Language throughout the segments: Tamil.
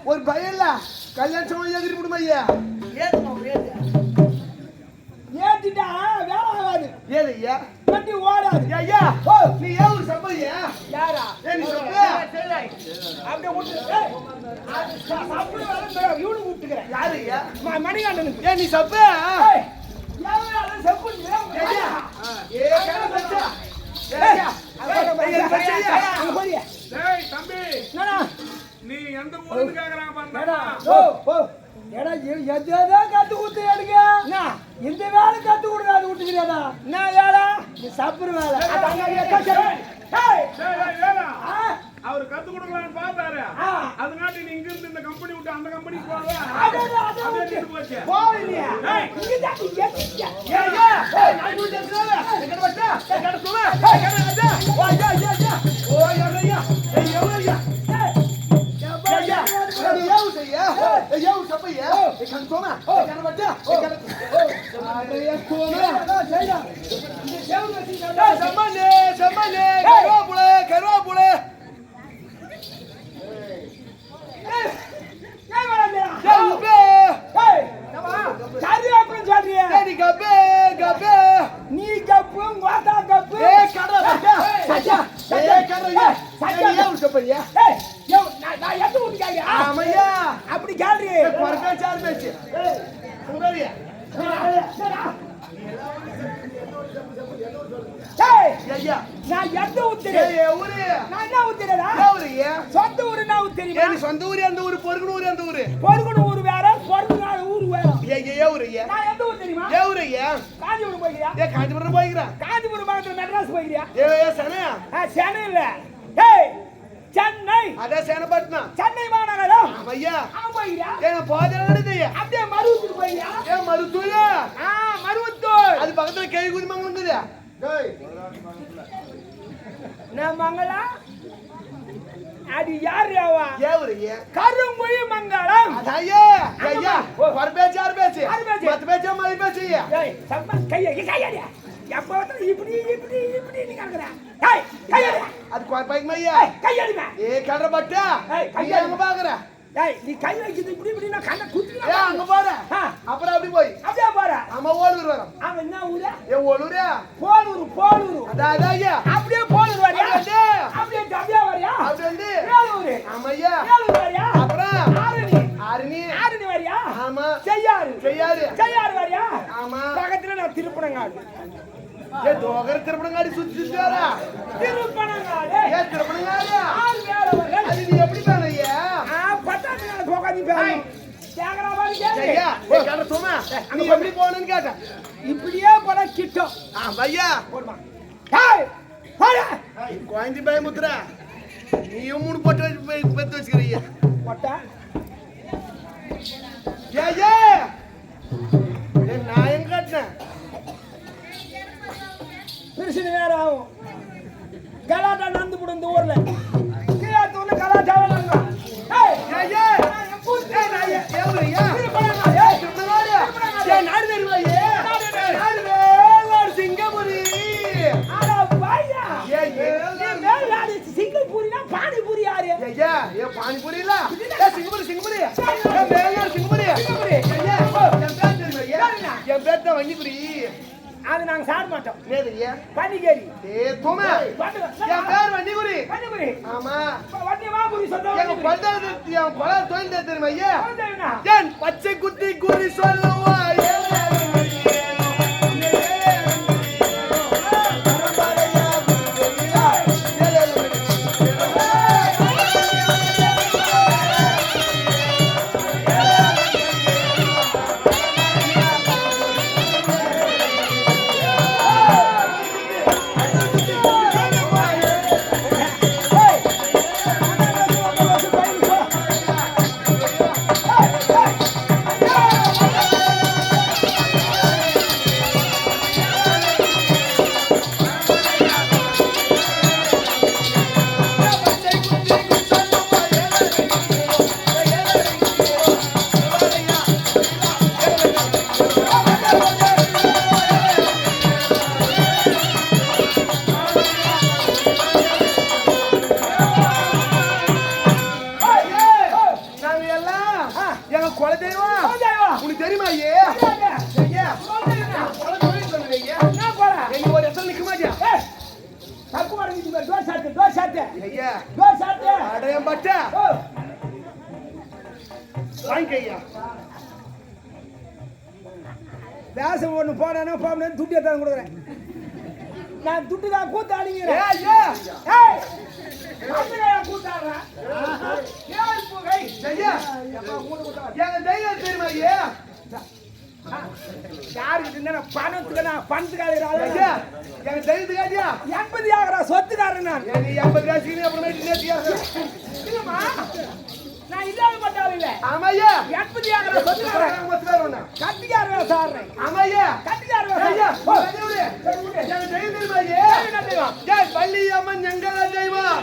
ஒரு பயல்ல கல்யாணம் சமயம் எதிரி விடுமா ஐயா ஏத்திட்டா வேலை ஆகாது. ஏது ஐயா வண்டி ஓடாது. ஐயா நீ ஏன் ஒரு சம்பையா யாரா நீ சொல்லு அப்படியே விட்டு சாப்பிடு வேலை இவனு கூப்பிட்டுக்கிறேன். யாரு ஐயா மணிகண்டனுக்கு. ஏன் நீ சப்ப செப்பு நீ எந்த ஊருக்கு கேக்குறாங்க எதோ கத்து கொடுத்து எடுக்க இந்த வேலை கத்து கொடுக்காது விட்டுக்கிறியாடா. என்ன வேலை? நீ சாப்பிடுற வேலை. அவரு கத்து கொடுக்கலான்னு பார்த்தாரு. அதனால நீ இங்க இருந்து இந்த கம்பெனி விட்டு அந்த கம்பெனிக்கு போவே போவில்லையா? நீ கப்பு வாட்டா கப்பு அப்படி கேள்வி நான் எந்த ஊத்துறேன் நான் என்ன ஊத்துறேன் சொந்த ஊரு நான் ஊத்துறேன் சொந்த ஊரு அந்த ஊரு பொறுக்கணும் ஊரு அந்த ஊரு பொறுக்கணும் ஊரு வேற பொறுக்கணும் ஊரு வேற ஊரு நான் எந்த ஊர் தெரியுமா ஊரு காஞ்சிபுரம் போய்க்கிறியா காஞ்சிபுரம் போய்க்கிறேன் காஞ்சிபுரம் பக்கத்துல மெட்ராஸ் போய்க்கிறியா சென்னையா சென்னை இல்ல சென்னை அதான் சேனப்பட்டினம் சென்னை மாநகரம் ஐயா போய்க்கிறியா ஏன் போதே அப்படியே மருவத்தூர் போய்க்கிறியா ஏன் மருவத்தூர் மருவத்தூர் அது பக்கத்துல கேவி குதிமங்கலம் இருந்தது நான் மங்களா அது யாரு அவா ஏவரு கருங்குழி மங்களம் ஐயா ஐயா ஒரு பேச்சு யார் பேச்சு மத்த பேச்சு மாதிரி பேச்சு கையாடியா எப்ப இப்படி இப்படி இப்படி நீ கறக்குற அது பைக்கு ஐயா கையாடிமா கடற பட்டா கையாங்க பாக்குற நீ கை வைக்கிறது இப்படி இப்படி நான் கண்ண குத்துறேன் அங்க போற அப்புறம் அப்படி போய் அப்படியே போற ஆமா ஓலூர் வரோம் அவன் என்ன ஊரு ஓலூரா போலூர் அதான் ஐயா அப்படியே போலூர் வரியா அப்படியே டபியா வரியா அப்படி வந்து வேலூர் ஆமா ஐயா வேலூர் வரியா அப்புறம் ஆரணி வரியா ஆமா செய்யாறு வரியா ஆமா பக்கத்துல நான் திருப்பனங்காடு தோகர் திருப்பனங்காடி சுத்தி வரா திருப்பனங்காடு திருப்பனங்காடு ஆள் வேலை வர அது நீ எப்படி தான ஐயா பட்டாத்து நான் போகாதீ பேரு கேக்குறா பாரு ஐயா கேட்ட சும்மா நீ எப்படி போறன்னு கேட்ட இப்படியே போற கிட்டம் ஐயா போடுமா ஹேய் ஹேய் கோயந்தி பை முத்ரா நீயும் மூணு போட்டு பெத்து வச்சுக்கிறீங்க போட்டா ஐயா நான் எங்க கட்டினேன் பிரச்சனை வேற ஆகும் கலாட்டா நடந்து போடும் இந்த ஊர்ல கீழாத்தூர்ல கலாட்டா வந்தாங்க ஐயா சிங்கப்பூரினா பானிபூரி யாரு ஐயா பானிபூரி இல்ல சிங்கப்பூரி சிங்கப்பூரி என் பேர் தான் வண்டிபுரி அது நாங்க சாப்பிட மாட்டோம் ஏதுயா பனிகேரி தோமா என் பேர் வண்டிபுரி ஆமா வண்டி வாபுரி சொல்றோம் என் பல தொழில் தெரியுமா ஐயா ஏன் பச்சை குத்தி குறி சொல்லுவா உனக்கு தெரியுமா ஐயே ஒரு இடத்துல நிக்க மாட்டியா அடையம் பட்ட வாங்கிக்கையா வேஷம் ஒண்ணு போனா போன துட்டு எடுத்து கொடுக்குறேன் நான் துட்டு தான் கூத்தாடிங்கிறேன் கூத்தாடுறேன் தெரியுமா ஐயா யாருக்கு பணத்துக்கு நான் பணத்துக்காக எனக்கு தைரியத்துக்காட்டியா 80 ஆகிற சொத்துக்காரன் நான் 80 காசுக்கு அப்புறமேட்டு நேர்த்தியா இல்லம்மா நான் இல்லாத பட்டாலும் இல்ல ஆமாய்யா 80 ஆகிற சொத்துக்காரன் கட்டிக்காரன் சாடுறேன் ஆமாய்யா கட்டிக்காரன் எனக்கு தைரியம் தெரியுமா ஐயா பள்ளி அம்மன் எங்கள தெய்வம்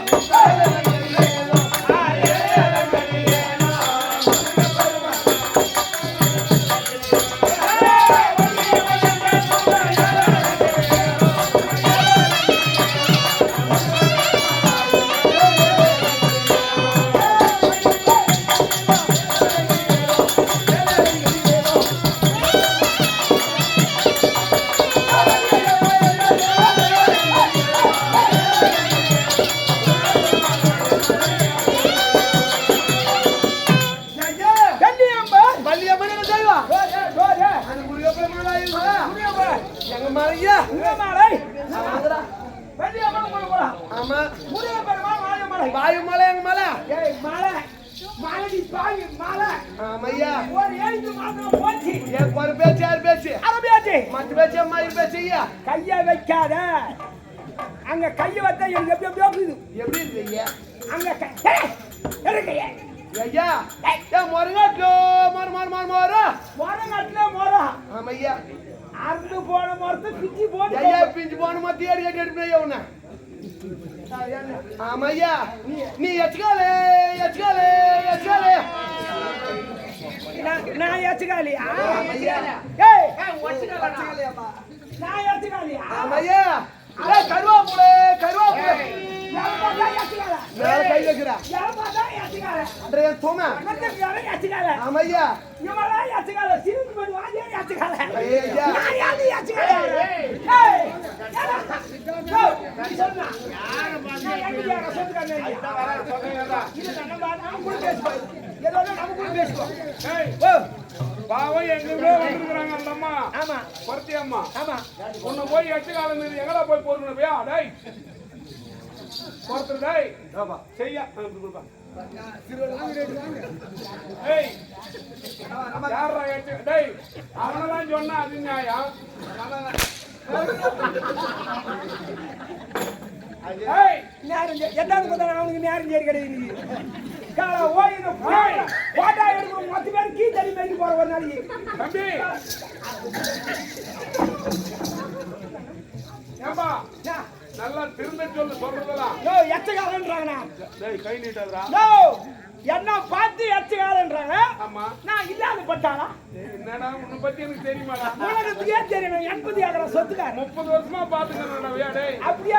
கைய வைக்காத அங்க கைய வச்சா எனக்கு எப்படி எப்படி இருக்கு அங்க ஐயா முருங்காட்டுல முருங்காட்டுல மொரா ஆமையா அறுந்து போன மரத்து பிஞ்சு போன ஐயா பிஞ்சு போன மத்தி அடி கட்டி எடுப்பையா உன்ன ஆமையா நீ எச்சுக்காலே நான் எச்சுக்காலியா நான் எச்சுக்காலியா ஆமையா கருவாப்புலே மேல கை வைக்கிறா அன்றைய தோமா ஆமையா பாவம் எங்களுக்கே வந்துருக்காங்க அந்த அம்மா. ஆமா பருத்தி அம்மா. ஆமா உன்னை போய் எட்டு காலம் எங்கடா போய் போறணும் பையா டேய் பொறுத்து டேய் ஆமா செய்யா கொடுப்பா ஏய் யாரா எட்டு டேய் அவனெல்லாம் சொன்னா அது நியாயம் ஏய் நேரம் எட்டாவது பார்த்தா அவனுக்கு நேரம் சரி கிடையாது கால ஓயின போட்டா எடுக்கும் 10 பேர் கீ தண்ணி மேய்க்க போற ஒரு நாளைக்கு தம்பி ஏம்பா நல்லா திரும்ப சொல்லு சொல்றதெல்லாம் நோ எச்சகாலன்றாங்கண்ணா டேய் கை நீட்டாதடா நோ என்ன பார்த்து எச்சகாலன்றாங்க ஆமா நான் இல்லாத பட்டாளா என்னடா உன்னை பத்தி எனக்கு தெரியுமாடா உலகத்துக்கே தெரியும் 80 ஆகற சொத்துக்கார 30 வருஷமா பாத்துக்கறேன்டா டேய் அப்படியே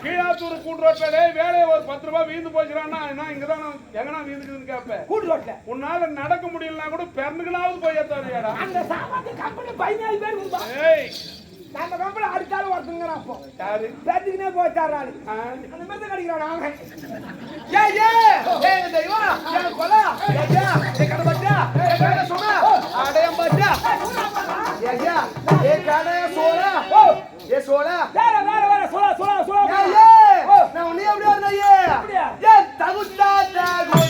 கீழாத்தூர் கூட்டு ரோட்ல டேய் வேலைய ஒரு 10 ரூபாய் வீந்து போச்சுறானா நான் இங்க தான் எங்கனா வீந்துக்குதுன்னு கேப்ப கூட்டு ரோட்ல உன்னால நடக்க முடியலனா கூட பெர்னுகனாவது போய் ஏத்தாதேடா அந்த சாமான் கம்பெனி 17 பேர் இருந்தா ஏய் நம்ம கம்பெனி அடுத்தால ஒருத்தங்கற அப்போ யாரு பேட்டிக்குனே போய்ட்டாராளு அந்த மெத்த கடிக்குறான் அவன் ஏய் தெய்வா ஏய் கொலா ஏய் கடபட்டா ஏய் கடை சோமா அடையம் பட்டா ஏய் கடை சோலா ஏய் சோலா வேற சோலா ஏய் நான் உன்னை அப்படியே வந்தே ஏய் தகுட்டா தாலாமோ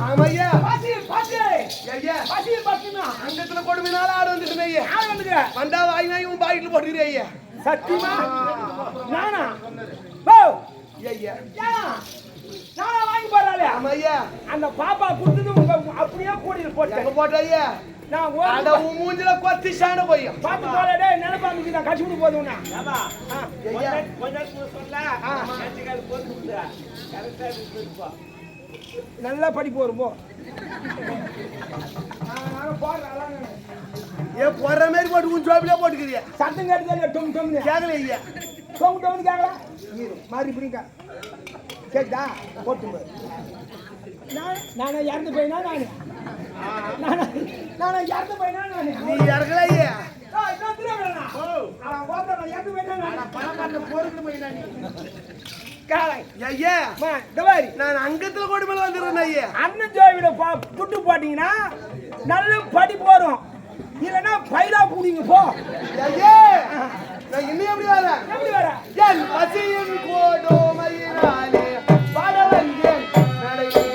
ஆமையா பாசி ஐயா பாசினா அங்கத்துல கொடுமைனால ஆடு வந்துட்டு ஐயா யார் வந்துங்க வந்தா வாங்கி வாங்கி உன் பாக்கெட்ல போட்டுக்கிறே ஐயா சத்தியமா நானா ஓ ஐயா நானா வாங்கி போறாளே ஆமையா அந்த பாப்பா குடுத்தது உங்க அப்படியே கூடியில் போட்டேன் எங்க போட்ட ஐயா நான் அட உன் மூஞ்சில கொத்தி சாண போய் பாத்து போல டேய் நினைப்பாங்க நான் கட்சி விட்டு போதுனா ஆமா ஐயா கொஞ்சம் சொல்ல கட்சிக்கார போட்டு விடுறா கரெக்டா இருப்பா நல்லா படிப்பு வரும் போ நான் போறேன் ஏ போற மாதிரி போட்டு உன் ஜோபிலே போட்டுக்கிறியா சத்தம் கேட்டதே டும் டும்னு கேக்கல ஐயா டும் டும்னு கேக்கல மாறி பிடிங்க கேக்குதா போட்டு நானே இறந்து போயினா நானே இறந்து போயினா நீ இறக்கல ஐயா ஐயா நான் அங்கத்துல கோடி மேல வந்துடுறேன் ஐயா அண்ணன் ஜோவிட புட்டு போட்டீங்கன்னா நல்ல படி போறோம் இல்லைன்னா பயிரா கூடிங்க போ ஐயா நான் இன்னும் எப்படி வரேன் எப்படி வர என் பசியின் கோடோமையினாலே பாட வந்தேன் நடையிலே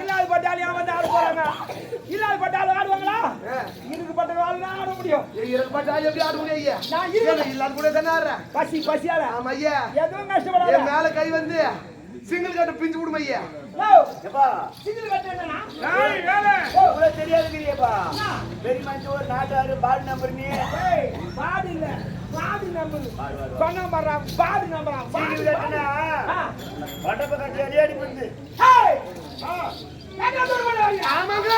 இல்லாத பட்டாலும் வந்து ஆட போறாங்க இல்லாத பட்டாலும் ஆடுவாங்களா இருக்கு பட்டாலும் ஆட முடியும் இருக்கு பட்டாலும் எப்படி ஆட முடியும் ஐயா நான் இல்லாத கூட தானே ஆடுறேன் பசியால ஆமா ஐயா எதுவும் கஷ்டப்படாத என் மேல கை வந்து சிங்கிள் கட்ட பிஞ்சு விடும் ஐயா சிங்கிள் கட்ட என்னன்னா தெரியாதுப்பா பெரிய மனுஷன் ஒரு நாட்டாரு பாடு நம்பர் நீ பாடு இல்ல பாடு நம்பர் பண்ண மாறா பாடு நம்பரா சிங்கிள் கட்டனா வடப்ப கட்டி அடி பண்ணு ஆமாங்க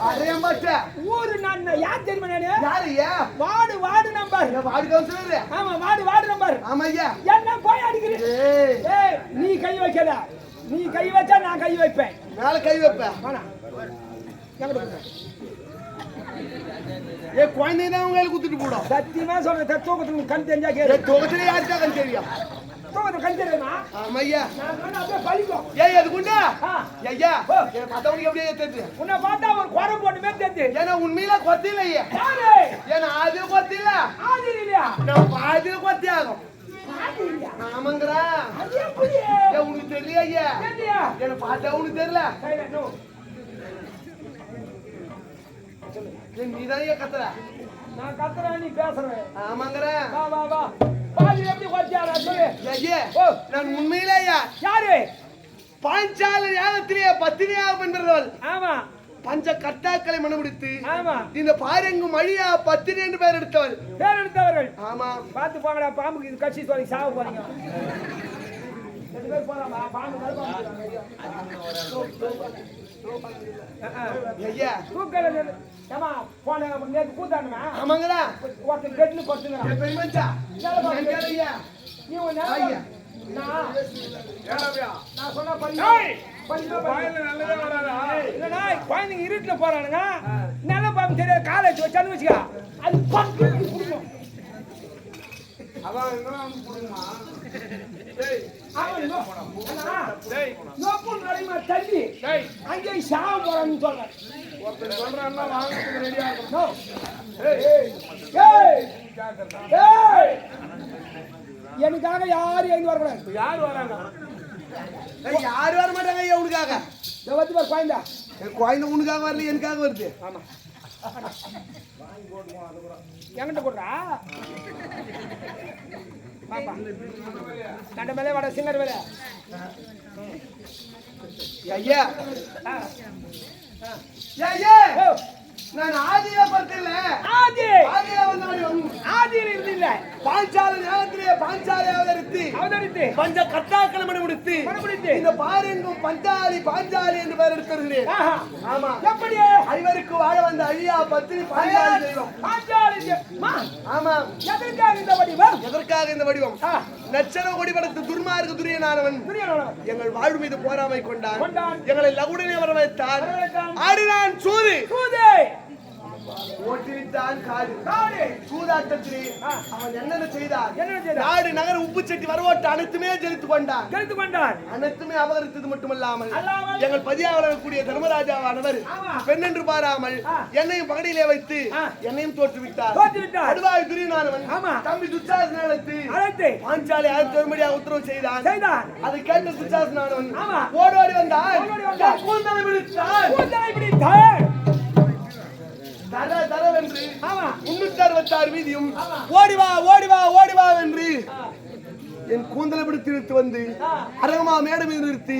அரையம் பட்ட ஊரு நான் யார் தெரியுமா நானு யாரு ஐயா வார்டு நம்பர் வார்டு கவுன்சிலர் ஆமா வார்டு நம்பர் ஆமா ஐயா என்ன போய் அடிக்கிறீ ஏய் நீ கை வைக்கல நீ கை வச்சா நான் கை வைப்பேன் மேல கை வைப்பேன் வாடா எங்க ஏ குழந்தை தான் உங்களுக்கு குத்திட்டு போடும் சத்தியமா சொல்றேன் தூக்கத்துக்கு கண் தெரிஞ்சா கேளு தூக்கத்துல யாருக்கா கண் தெரியும் தூக்கத்துக்கு கண் தெரியுமா ஆமா ஐயா நான் அப்படியே பலிக்கும் ஏய் அது குண்டா ஐயா என்ன பார்த்தவனுக்கு எப்படியே தெரியுது உன்னை பார்த்தா ஒரு குறை போட்டு மேல தெரியுது ஏன்னா உண்மையில கொத்தில ஐயா யாரு ஏன்னா அது கொத்தில ஆதி இல்லையா நான் பாதியில கொத்தி ஆகும் ஆதி இல்லையா ஆமாங்கறா அது எப்படி ஏ உனக்கு தெரியல ஐயா தெரியலையா என்ன பார்த்தா உனக்கு தெரியல நோ நீதான் ஐயா கத்துற நான் கத்துறேன் நீ பேசுறேன் ஆமாங்கறா வா பாதி எப்படி கொத்தியாரா சொல்லு ஐயா நான் உண்மையில ஐயா யாரு பாஞ்சால யாகத்திலே பத்தினியாக பண்றவள் ஆமா பஞ்ச கட்டாக்களை மனமுடித்து ஆமா இந்த பாரெங்கும் அழியா பத்தினி என்று பெயர் எடுத்தவள் பேர் எடுத்தவர்கள் ஆமா பார்த்து போங்கடா பாம்புக்கு இது கட்சி சொல்லி சாவ போறீங்க ரெண்டு பேர் போறாமா பாம்பு ஐயா தூக்கல ஏமா போன நேத்து கூத்தானுமா ஆமாங்கடா ஒருத்தன் கெட்னு கொடுத்துங்கடா பெருமச்சா ஐயா நீ ஒண்ணு ஐயா நான் சொன்னா பண்ணி நல்லதே வராதா இல்லடா குழந்தைங்க இருட்டுல போறானுங்க நல்ல பாம்பு தெரியாது காலேஜ் வச்சான்னு வச்சுக்க அது பட்டு குடுக்கும் அதான் என்ன வந்து புடுமா டேய் தள்ளி அங்கே சாவ போறான்னு சொல்ற ஒருத்தர் சொல்றான்னா வாங்குறதுக்கு ரெடியா இருக்கணும் எனக்காக யாரும் எழுந்து வரக்கூடாது யார் வராங்க யாரும் வர மாட்டாங்க ஐயா உனக்காக வந்து பாரு குழந்தா குழந்தை உனக்காக வரல எனக்காக வருது ஆமா என்கிட்ட கொடுறா பாப்பா கண்ட மேலே வட சிங்கர் வேலை ஐயா ஐயா நான் ஆதியில பத்தில ஆதியில வந்தவன் ஆதியில் இருந்தில்ல பாஞ்சால ஞானத்திலே பாஞ்சாலை அவதரித்து பஞ்ச கட்டாக்களை முடித்து இந்த பாரெங்கும் பாஞ்சாலி என்று பெயர் எடுத்திருக்கிறேன். ஆமா எப்படி ஐவருக்கு வாழ வந்த ஐயா பத்தினி பாஞ்சாலி தெய்வம். ஆமா எதற்காக இந்த வடிவம் நச்சன கொடிபடுத்து துர்மார்க்கு துரியனானவன் எங்கள் வாழ்வு மீது போராமை கொண்டான். எங்களை லகுடனே வர வைத்தான். ஆடினான் சூது ஓட்டிவிட்டான் காடு சூதாட்டத்திலே அவன் என்னென்ன செய்தான் நாடு நகர உப்பு சட்டி வரவோட்டு அனைத்துமே ஜெயித்துக் கொண்டான். அனைத்துமே அபகரித்தது மட்டுமல்லாமல் எங்கள் பதியாவலக்கூடிய தர்மராஜாவானவர் பெண் என்று பாராமல் என்னையும் பகடியிலே வைத்து என்னையும் தோற்றுவிட்டார். அடுவாய் துரியனானவன் தம்பி துச்சாசனை அழைத்து பாஞ்சாலி அழைத்தொருமடியாக உத்தரவு செய்தான். அதை கேட்ட துச்சாசனானவன் ஓடோடி வந்தான். கூந்தலை பிடித்தான். தரவென்று 366 வீதியும் ஓடிவா என்று என் கூந்தலை பிடித்து இழுத்து வந்து அரங்கமா மேடை மீது நிறுத்தி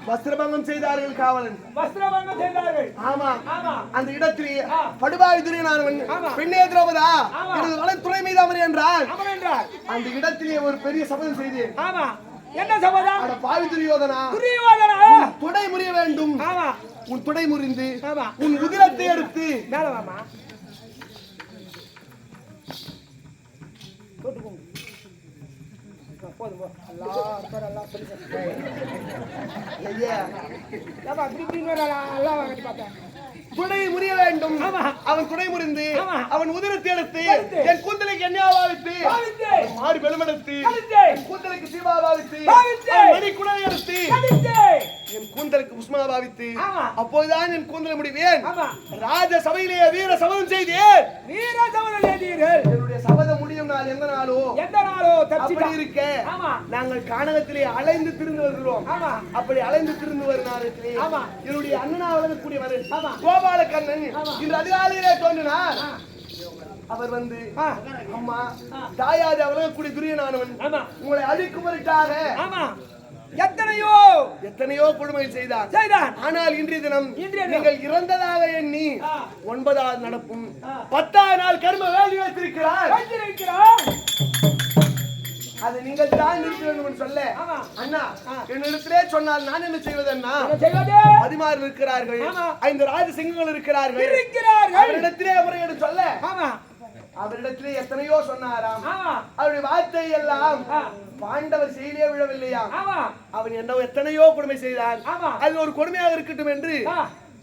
வஸ்திரபங்கம் செய்தார்கள் காவலன். ஆமா அந்த இடத்திலே படுபாவி துரியனானவன் பெண்ணே திரௌபதா எனது வலை துணை மீது அமர் என்றான். அந்த இடத்திலே ஒரு பெரிய சபதம் செய்தேன். என்ன சபதம்? பாவி துரியோதனா துடை முறிய வேண்டும். உன் துடை முறிந்து உன் உதிரத்தை எடுத்து மேலவாமா துணை முறிய வேண்டும். அவன் துணை முறிந்து அவன் உதிரத்தை எடுத்து என் கூந்தலுக்கு எண்ணெயா பாவித்து மாடு பெருமெடுத்து கூந்தலுக்கு சீமா பாவித்து மணி குடை எடுத்து என் கூந்தலுக்கு புஷ்மா பாவித்து அப்போதுதான் என் கூந்தலை முடிவேன். ராஜ சபையிலே வீர சபதம் செய்தேன். என்னுடைய சபதம் முடியும் நாள் எந்த நாளோ அப்படி இருக்க நாங்கள் கானகத்திலே அலைந்து திருந்து வருகிறோம். அப்படி அலைந்து திருந்து வரும் நேரத்திலே என்னுடைய அண்ணனா வளரக்கூடியவர் கோபாலகண்ணன் இன்று அதிகாலையிலே தோன்றினார். அவர் வந்து அம்மா தாயாதி வளரக்கூடிய துரியனானவன் உங்களை அழிக்கும் பொருட்டாக எத்தனையோ கொடுமை செய்தான். ஆனால் இன்றைய தினம் நீங்கள் இறந்ததாக எண்ணி 9வது நடப்பும் 10வது நாள் கர்ம வேலி வைத்திருக்கிறார். அதை நீங்கள் தான் நிறுத்த வேண்டும் என்று சொல்ல அண்ணா என்னிடத்திலே சொன்னால் நான் என்ன செய்வது அண்ணா? 16 இருக்கிறார்கள், 5 ராஜ சிங்கங்கள் இருக்கிறார்கள். அவரிடத்திலே முறையீடு சொல்ல அவரிடத்திலே எத்தனையோ சொன்னாராம். அவருடைய வார்த்தை எல்லாம் பாண்டவர் செயலே விழவில்லையா? அவன் என்ன எத்தனையோ கொடுமை செய்தான். அது ஒரு கொடுமையாக இருக்கட்டும் என்று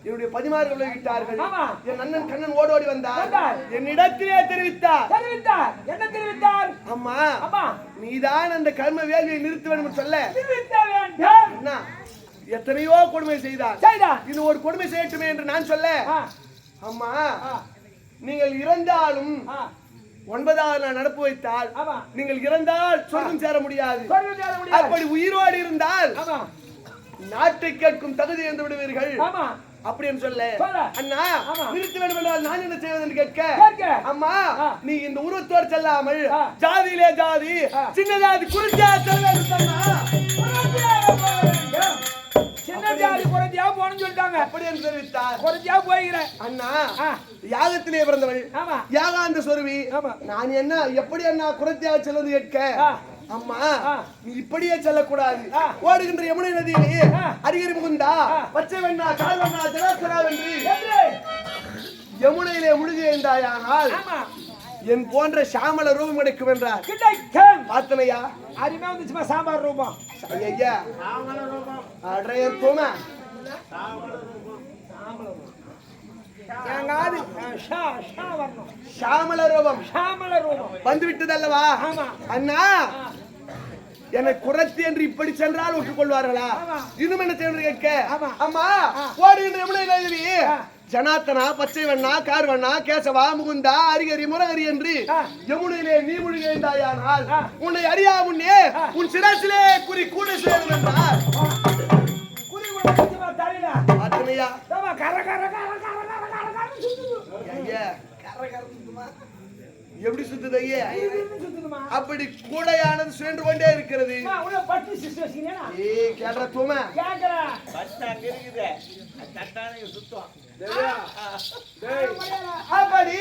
என்னுடைய 16 விட்டார்கள். என் அண்ணன் கண்ணன் ஓடோடி வந்தார். என்னிடத்திலே தெரிவித்தார். என்ன தெரிவித்தார்? அம்மா நீதான் அந்த கர்ம வேள்வியை நிறுத்த வேண்டும் சொல்ல அண்ணா எத்தனையோ கொடுமை செய்தார். இது ஒரு கொடுமை செய்யட்டுமே என்று நான் சொல்ல அம்மா நீங்கள் இறந்தாலும் 9வது நாள் நடப்பு வைத்தால் நீங்கள் இறந்தால் சொர்க்கம் சேர முடியாது. அப்படி உயிரோடு இருந்தால் நாட்டை கேட்கும் தகுதி என்று விடுவீர்கள். அப்படி என்று சொல்ல அண்ணா நிறுத்த வேண்டும் என்றால் நான் என்ன செய்வது என்று கேட்க அம்மா நீ இந்த உருவத்தோடு செல்லாமல் ஜாதியிலே ஜாதி சின்ன ஜாதி குறிஞ்சா செல்ல அப்படி என்று தெரிவித்தார். அண்ணா யாகத்திலே பிறந்தவள் யாகாந்த சொருவி நான் என்ன எப்படி அண்ணா குறைத்தியாக செல்வது கேட்க அம்மா நீ இப்படியே செல்லக்கூடாது. ஓடுகின்ற யமுனை நதியிலே அரிகரி முகுந்தா பச்சை வெண்ணா கால் வண்ணா ஜலாசரா என்று யமுனையிலே முழுகி இருந்தாயானால் என் போன்ற சாமல ரூபம் கிடைக்கும் என்றார். பார்த்தனையா அருமையா வந்துச்சுமா சாம்பார் ரூபம். ஐயா அடையர் போமா வந்து விட்டது அல்லவா அண்ணா? என்னை குறைத்து என்று இப்படி சென்றால் ஒற்றுக்கொள்வார்களா? இன்னும் என்ன செய்ய கேட்க அம்மா ஓடுகின்ற யமுனை நதி ஜனாத்தனா பச்சை வண்ணா கார் வண்ணா கேசவா முகுந்தா அரிகரி முரகரி என்று யமுனையிலே நீ முழுகின்றாயானால் உன்னை அறியா முன்னே உன் சிரசிலே குறி கூட சேரும் என்றார். அத்தனையா எப்படி சுத்துது ஐயே சுத்துதுமா அப்படி கூடையானது சுழன்று கொண்டே இருக்கிறது உள்ள பட்டு சிஸ்டர் ஏய் கேட்ற தூம கேக்குறா பஸ் அங்க இருக்குது தட்டானே சுத்தம் அப்படி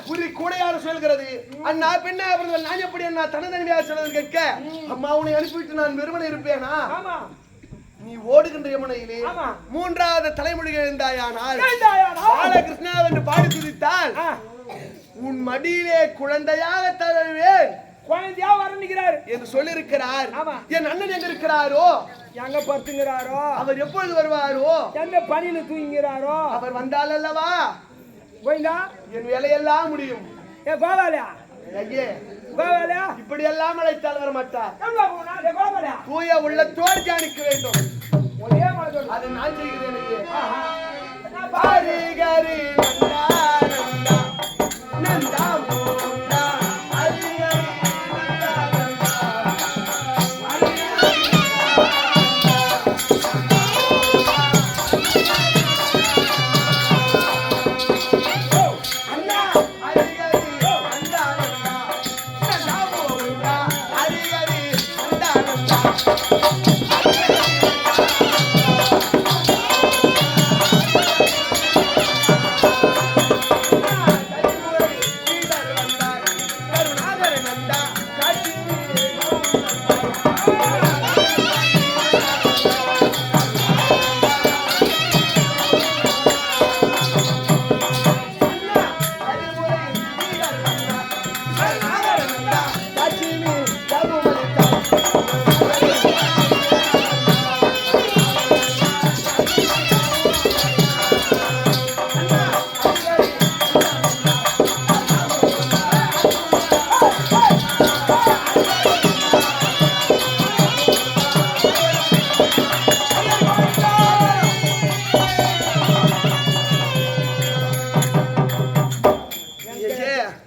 புரி கூடையானது சொல்கிறது அண்ணா பெண்ணா அவர்கள் நான் எப்படி அண்ணா தனதனியாக சொல்றது கேட்க அம்மா உன்னை அனுப்பிவிட்டு நான் வெறுமனே இருப்பேனா ஆமா நீ ஓடுகின்ற யமுனையிலே மூன்றாவது தலைமுடிகள் இருந்தாயானால் பாலகிருஷ்ணா என்று பாடி துதித்தால் உன் மடியிலே குழந்தையாக தருவேன் குழந்தையா வரணுகிறார் என்று சொல்லியிருக்கிறார் என் அண்ணன் எங்க இருக்கிறாரோ எங்க படுத்துங்கிறாரோ அவர் எப்பொழுது வருவாரோ எந்த பணியில தூங்குகிறாரோ அவர் வந்தால் அல்லவா கோயிந்தா என் வேலையெல்லாம் முடியும் ஏ கோபாலியா ஐயே கோபாலியா இப்படி எல்லாம் அழைத்தால் வர மாட்டார் எங்க போனா ஏ கோபாலியா தூய உள்ளத்தோடு தியானிக்க வேண்டும் ஒரே மாதிரி அதை நான் செய்கிறேன் ஐயே பாரி கரி நந்தா நந்தா நந்தா மூந்தா ஹரி ஹரி நந்தா நந்தா ஹரி ஹரி அண்ணா ஹரி ஹரி நந்தா நந்தா நந்தா மூந்தா ஹரி ஹரி நந்தா நந்தா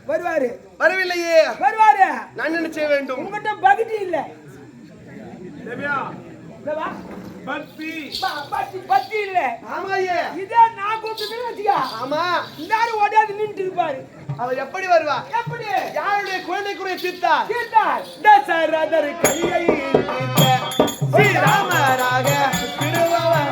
வருவாரு வரவில்லையே வருவாரு நான் என்ன செய்ய வேண்டும் உங்ககிட்ட பக்தி இல்ல தேவியா இல்லவா பக்தி பக்தி இல்ல ஆமா ஐயே இதே நான் கூப்பிட்டு வச்சியா ஆமா எல்லாரும் ஓடியாந்து நின்று இருப்பாரு அவர் எப்படி வருவா எப்படி யாருடைய குழந்தைக்குரிய தீர்த்தார் கேட்டார் தசரதர் கையை தீர்த்த ஸ்ரீராமராக திருபவர்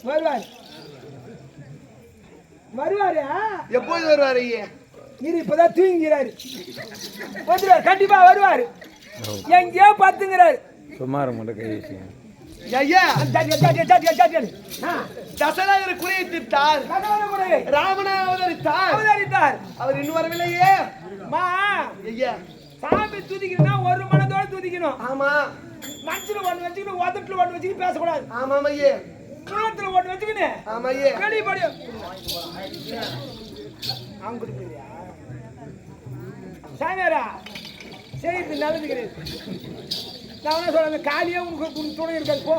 வருவாரு வருவாரு எப்போது வருவாரு ஐயா இரு இப்பதான் தூங்கிறாரு வந்துருவாரு கண்டிப்பா வருவாரு எங்கேயோ பத்துங்கிறாரு சுமார் மட்டும் கை வச்சுங்க ஐயா தசரதர் குறையை தீர்த்தார் ராமனை அவதரித்தார் அவர் இன்னும் வரவில்லையே மா ஐயா சாமி துதிக்கணும்னா ஒரு மனதோட துதிக்கணும் ஆமா மனசுல ஒண்ணு வச்சுக்கணும் உதட்டுல ஒண்ணு வச்சுக்கிட்டு பேசக்கூடாது ஆமா ஐயா உள்ளத்துல ஒண்ணு வச்சுக்கணும் ஆமா ஐயா வெளிப்படி அவங்க கொடுக்குறியா சாமியாரா சரி இது நல்லது கிடையாது நான் என்ன சொல்றேன் காலியே உனக்கு துணை இருக்காது போ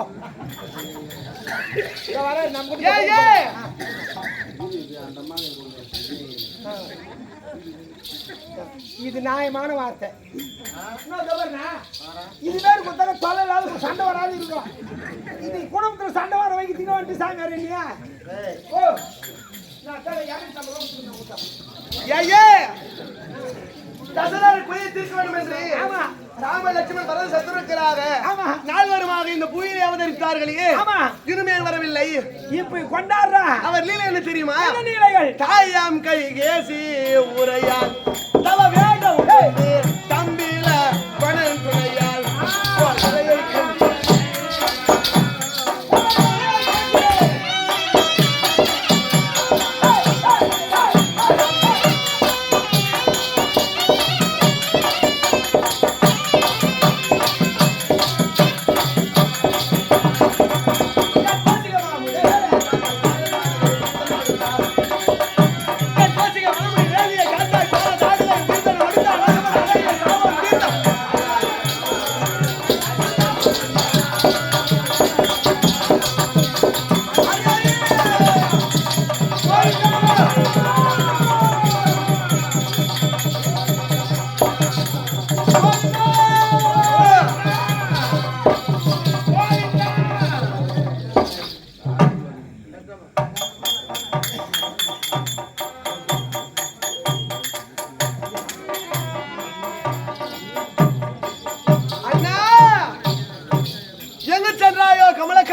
வர நம்ம இது நியாயமான வார்த்தை இது பேர் கொடுத்தாங்க தொலை இல்லாத சண்டை வராது இருக்கும் இது குடும்பத்துல சண்டை வர வைக்க திங்க வந்துட்டு சாமியார் இல்லையா ஓ தசரதர் குறையை தீர்க்க வேண்டும் என்று ஆமா ராம லட்சுமணன் பரத சத்துருக்களாக ஆமா நால்வருமாக இந்த பூமியிலே அவதரித்தார்களே ஆமா திருமேல் வரவில்லை இப்ப கொண்டாடுறா அவர் லீலை என்ன தெரியுமா என்ன நீலைகள் தாயாம் கை கேசி உரையால் தவ வேடம் தம்பில பணம் துணையால்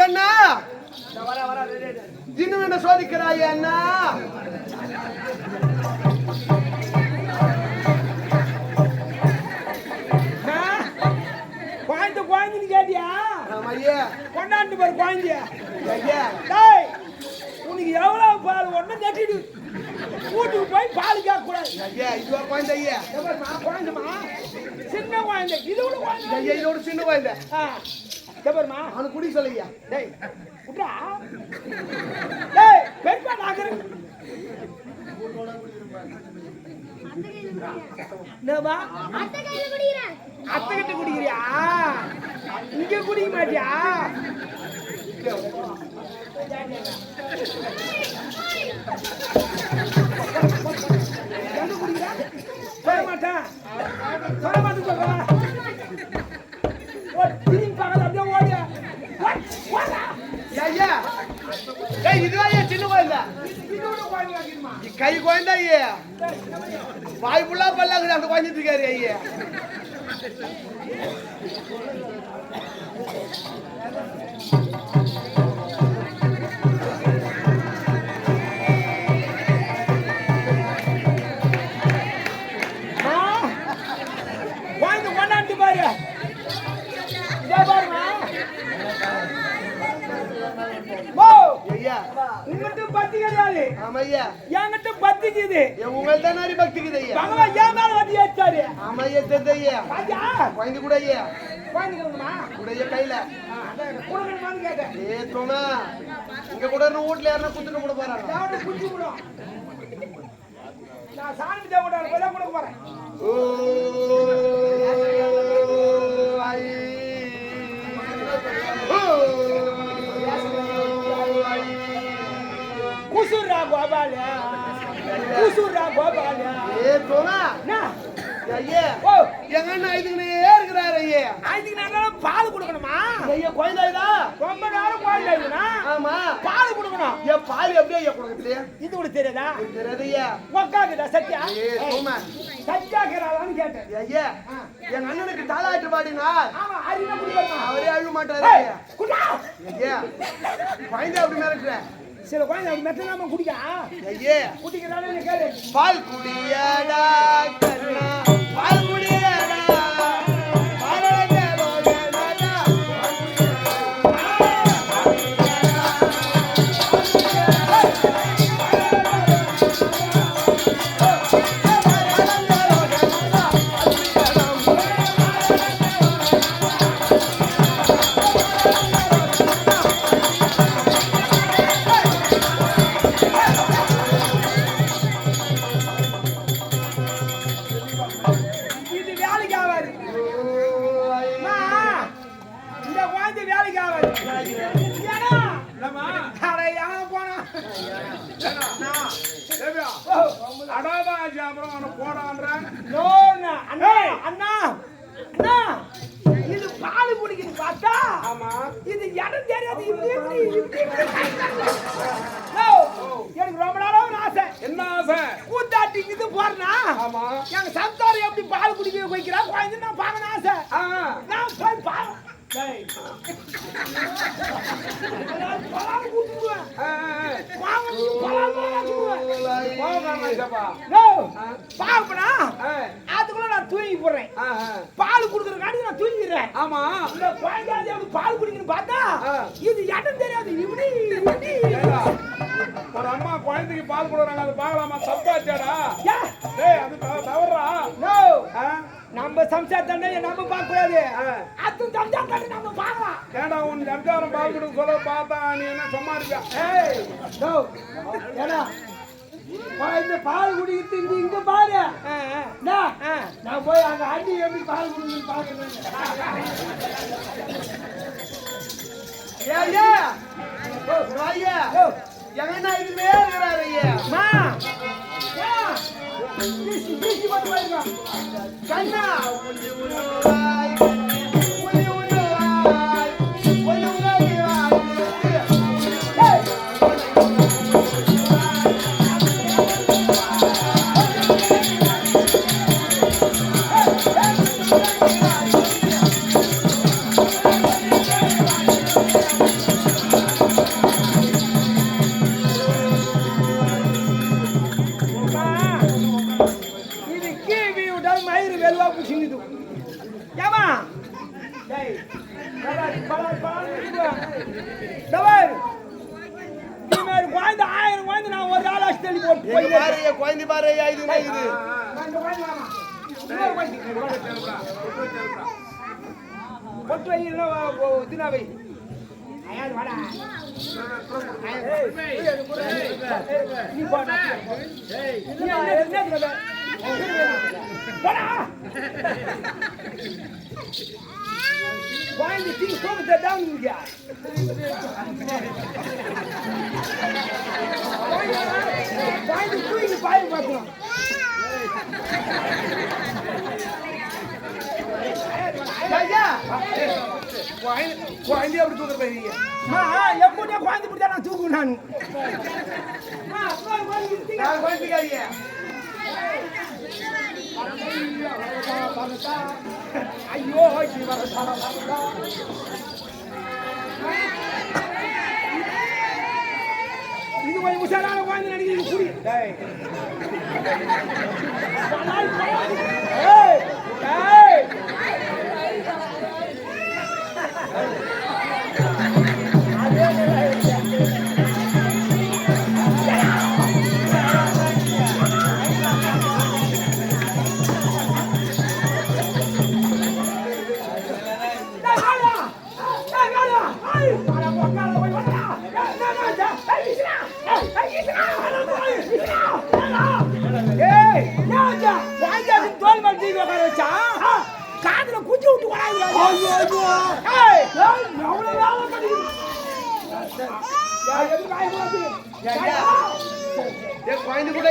அண்ணா இன்னும் என்ன சோதிக்கிறாய் அண்ணா? குழந்தைன்னு கேட்டியா? ஐயா கொண்டாண்டு பாரு குழந்தைய. ஐயா உனக்கு எவ்வளவு பால் ஒண்ணு நட்டிடு வீட்டுக்கு போய் பால் கேட்க கூடாது. ஐயா இதுவா குழந்தை? ஐயா குழந்தைமா சின்ன குழந்தை, இது கூட குழந்தை. ஐயா இதோட சின்ன குழந்தை. கேப்பருமா அவனுக்கு குடி சொல்லையா? டேய் விட்றா. டேய் பெருப்பா நாகரு என்னவா? அத்தை கையில குடிக்கிறேன். அத்தை கிட்ட குடிக்கிறியா? இங்க குடிக்க மாட்டியா? எங்க குடிக்கிறா? சொல்ல மாட்டேன் சொல்றேன். திரும்பி பார்க்காத அப்படியே ஓடிய. ஐயா ஏய் இதுவா சின்ன குழந்தை? இதோட குழந்தை வாங்கிடுமா? கை குழந்தை ஐயா. வாய் ஃபுல்லா பல்லாக்குது அந்த குழந்தைட்டு இருக்காரு ஐயா. குழந்தை கொண்டாண்டு பாரு. இதே பாருமா. ஐயா உங்ககிட்ட பத்தி கிடையாது. ஆமா ஐயா என்கிட்ட பத்திக்குது. உங்கள் தான் நிறைய பக்திக்குது ஐயா. பகவான் ஏன் மேல வந்து ஏற்றாரு. ஆமா ஐயா தெரிஞ்ச ஐயா. ராஜா குழந்தை கூட ஐயா குழந்தைங்களுமா கூட ஐயா கையில கொடுக்கணுமான்னு கேட்டேன். ஏ தோணா இங்க கூட வீட்டுல யாருன்னா குத்துட்டு கூட போறாங்க. யாரும் குஞ்சு விடும். நான் சாமி தேவடால போய் தான் கொடுக்க போறேன். ஓ ஐ குசுரா கோபால ஏ தோணா என்ன ஐயா ஓ எங்க அண்ணா இதுக்குனே இருக்கிறாரு ஐயா. அதுக்கு நான் பால் கொடுக்கணுமா? ஐயா குழந்தைதா ரொம்ப நேரம் குழந்தை இருக்குனா ஆமா பால் கொடுக்கணும். ஏன் பால் எப்படி ஐயா கொடுக்குது? இது கூட தெரியாதா? தெரியாது ஐயா. உக்காக்குதா சத்யா? ஏ தோமா சத்யாக்கிறாளான்னு கேட்டேன். ஐயா எங்க அண்ணனுக்கு தாலாட்டு பாடினா ஆமா அறிவா குடிக்கணுமா? அவரே அழுவ மாட்டாரு ஐயா. குடா ஐயா குழந்தை அப்படி மிரட்டுற சில குழந்தை மெத்தனாம குடிக்க ஐயா. குடிக்கிறானே கேளு. பால் குடியாடா கண்ணா பால் குடியாடா இது வேலைக்கு ஆகாது. இந்த குழந்தை வேலைக்கு ஆகாது. ஏன்னா அட எங்க போனா அடாதாச்சு அப்புறம் அவனை போடான்றேன். நோண்ணா. அண்ணா அண்ணா அண்ணா இது பால் குடிக்குது பார்த்தா ஆமா இது இடம் தெரியாது. இப்படி எனக்கு ரொம்ப நாளா ஒரு ஆசை. என்ன ஆசை? கூத்தாட்டி இது போறனா ஆமா எங்க சம்சாரம் எப்படி பால் குடிக்க வைக்கிறா குழந்தை நான் பார்க்கணும் ஆசை. நான் போய் பால் பலால் குடிக்குவேன். பாப்பனா அதுக்குள்ள நான் தூங்கி போடுறேன். பால் குடுக்கறதுக்காண்டி நான் தூங்கிடுறேன். ஆமா இந்த குழந்தை அப்படி பால் குடிக்கணும்னு பார்த்தா இது இடம் தெரியாது. இப்படி ஒரு அம்மா குழந்தைக்கு பால் கொடுக்குறாங்க, அது பார்க்கலாமா? தப்பாச்சாடா? ஏ, டேய் அது தவறா? நோ நம்ம சம்சாரத்தை நம்ம பார்க்க கூடாது. அது சம்சாரத்தை நம்ம பார்க்கலாம். ஏடா உன் சம்சாரம் பால் கொடுக்க சொல்ல பார்த்தா நீ என்ன சும்மா இருக்க? ஏய் நோ ஏடா இந்த பால் குடிக்கிறது இங்க பாரு. நான் போய் அங்க அடி எப்படி பால் குடிக்கணும்னு பாக்குறேன். ஐயா ஐயா எங்க அண்ணா இதுமே இருக்கிறாரு ஐயா. கண்ணா டேய் டேய் நீ மேல குழந்தை 1000 குழந்தை நான் ஒரு ஆள் அஷ்டலி போட்டு போய் பாரு குழந்தை பாரு இது இது அந்த குழந்தை வாமா இன்னொரு குழந்தை பொட்டு வையில தினா வை ஐயா வாடா நீ போடா ஏய் நீ என்ன போடா Why the thing come that down you guys? Why the doing the fire background? ஐயா குழந்தை அப்படி தூக்குற பையன் எப்படியா குழந்தை பிடிச்சா நான் தூக்கு நான் குழந்தைக்காரியா ஐயோ இது கொஞ்சம் உஷாரான குழந்தை நடிக்கிறது குடி காதுல குச்சி விட்டு குழந்தை கூட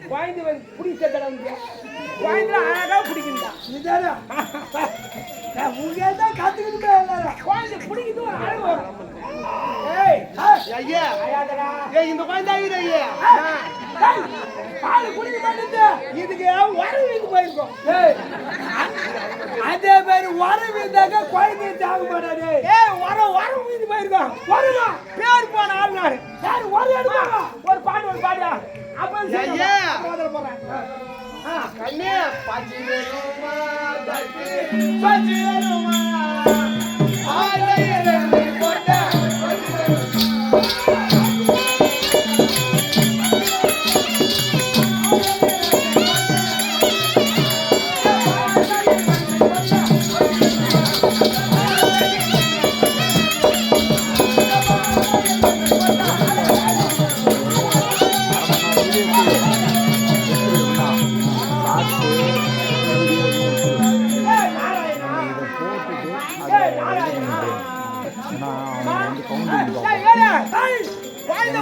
குழந்தை பிடிச்ச குழந்தை அழகா பிடிக்குண்டா தான் கத்துக்கிட்டு குழந்தை பிடிக்குது ஒரு அழகு வரும் ஐயா இந்த குழந்தை ஐயா பால் குடிக்க மாட்டேங்குது இதுக்கு வரவு இது போயிருக்கும் அதே மாதிரி வரவு இருந்தாக்க குழந்தை தாங்க மாட்டாரு வரவு இது போயிருக்கோம் வருமா பேர் போன ஆள் நாடு யாரு ஒரு எடுப்பாங்க ஒரு பாடியா அப்ப ஐயா போறேன் கண்ணே பச்சிரமா பச்சிரமா ஆலையிலே போட்ட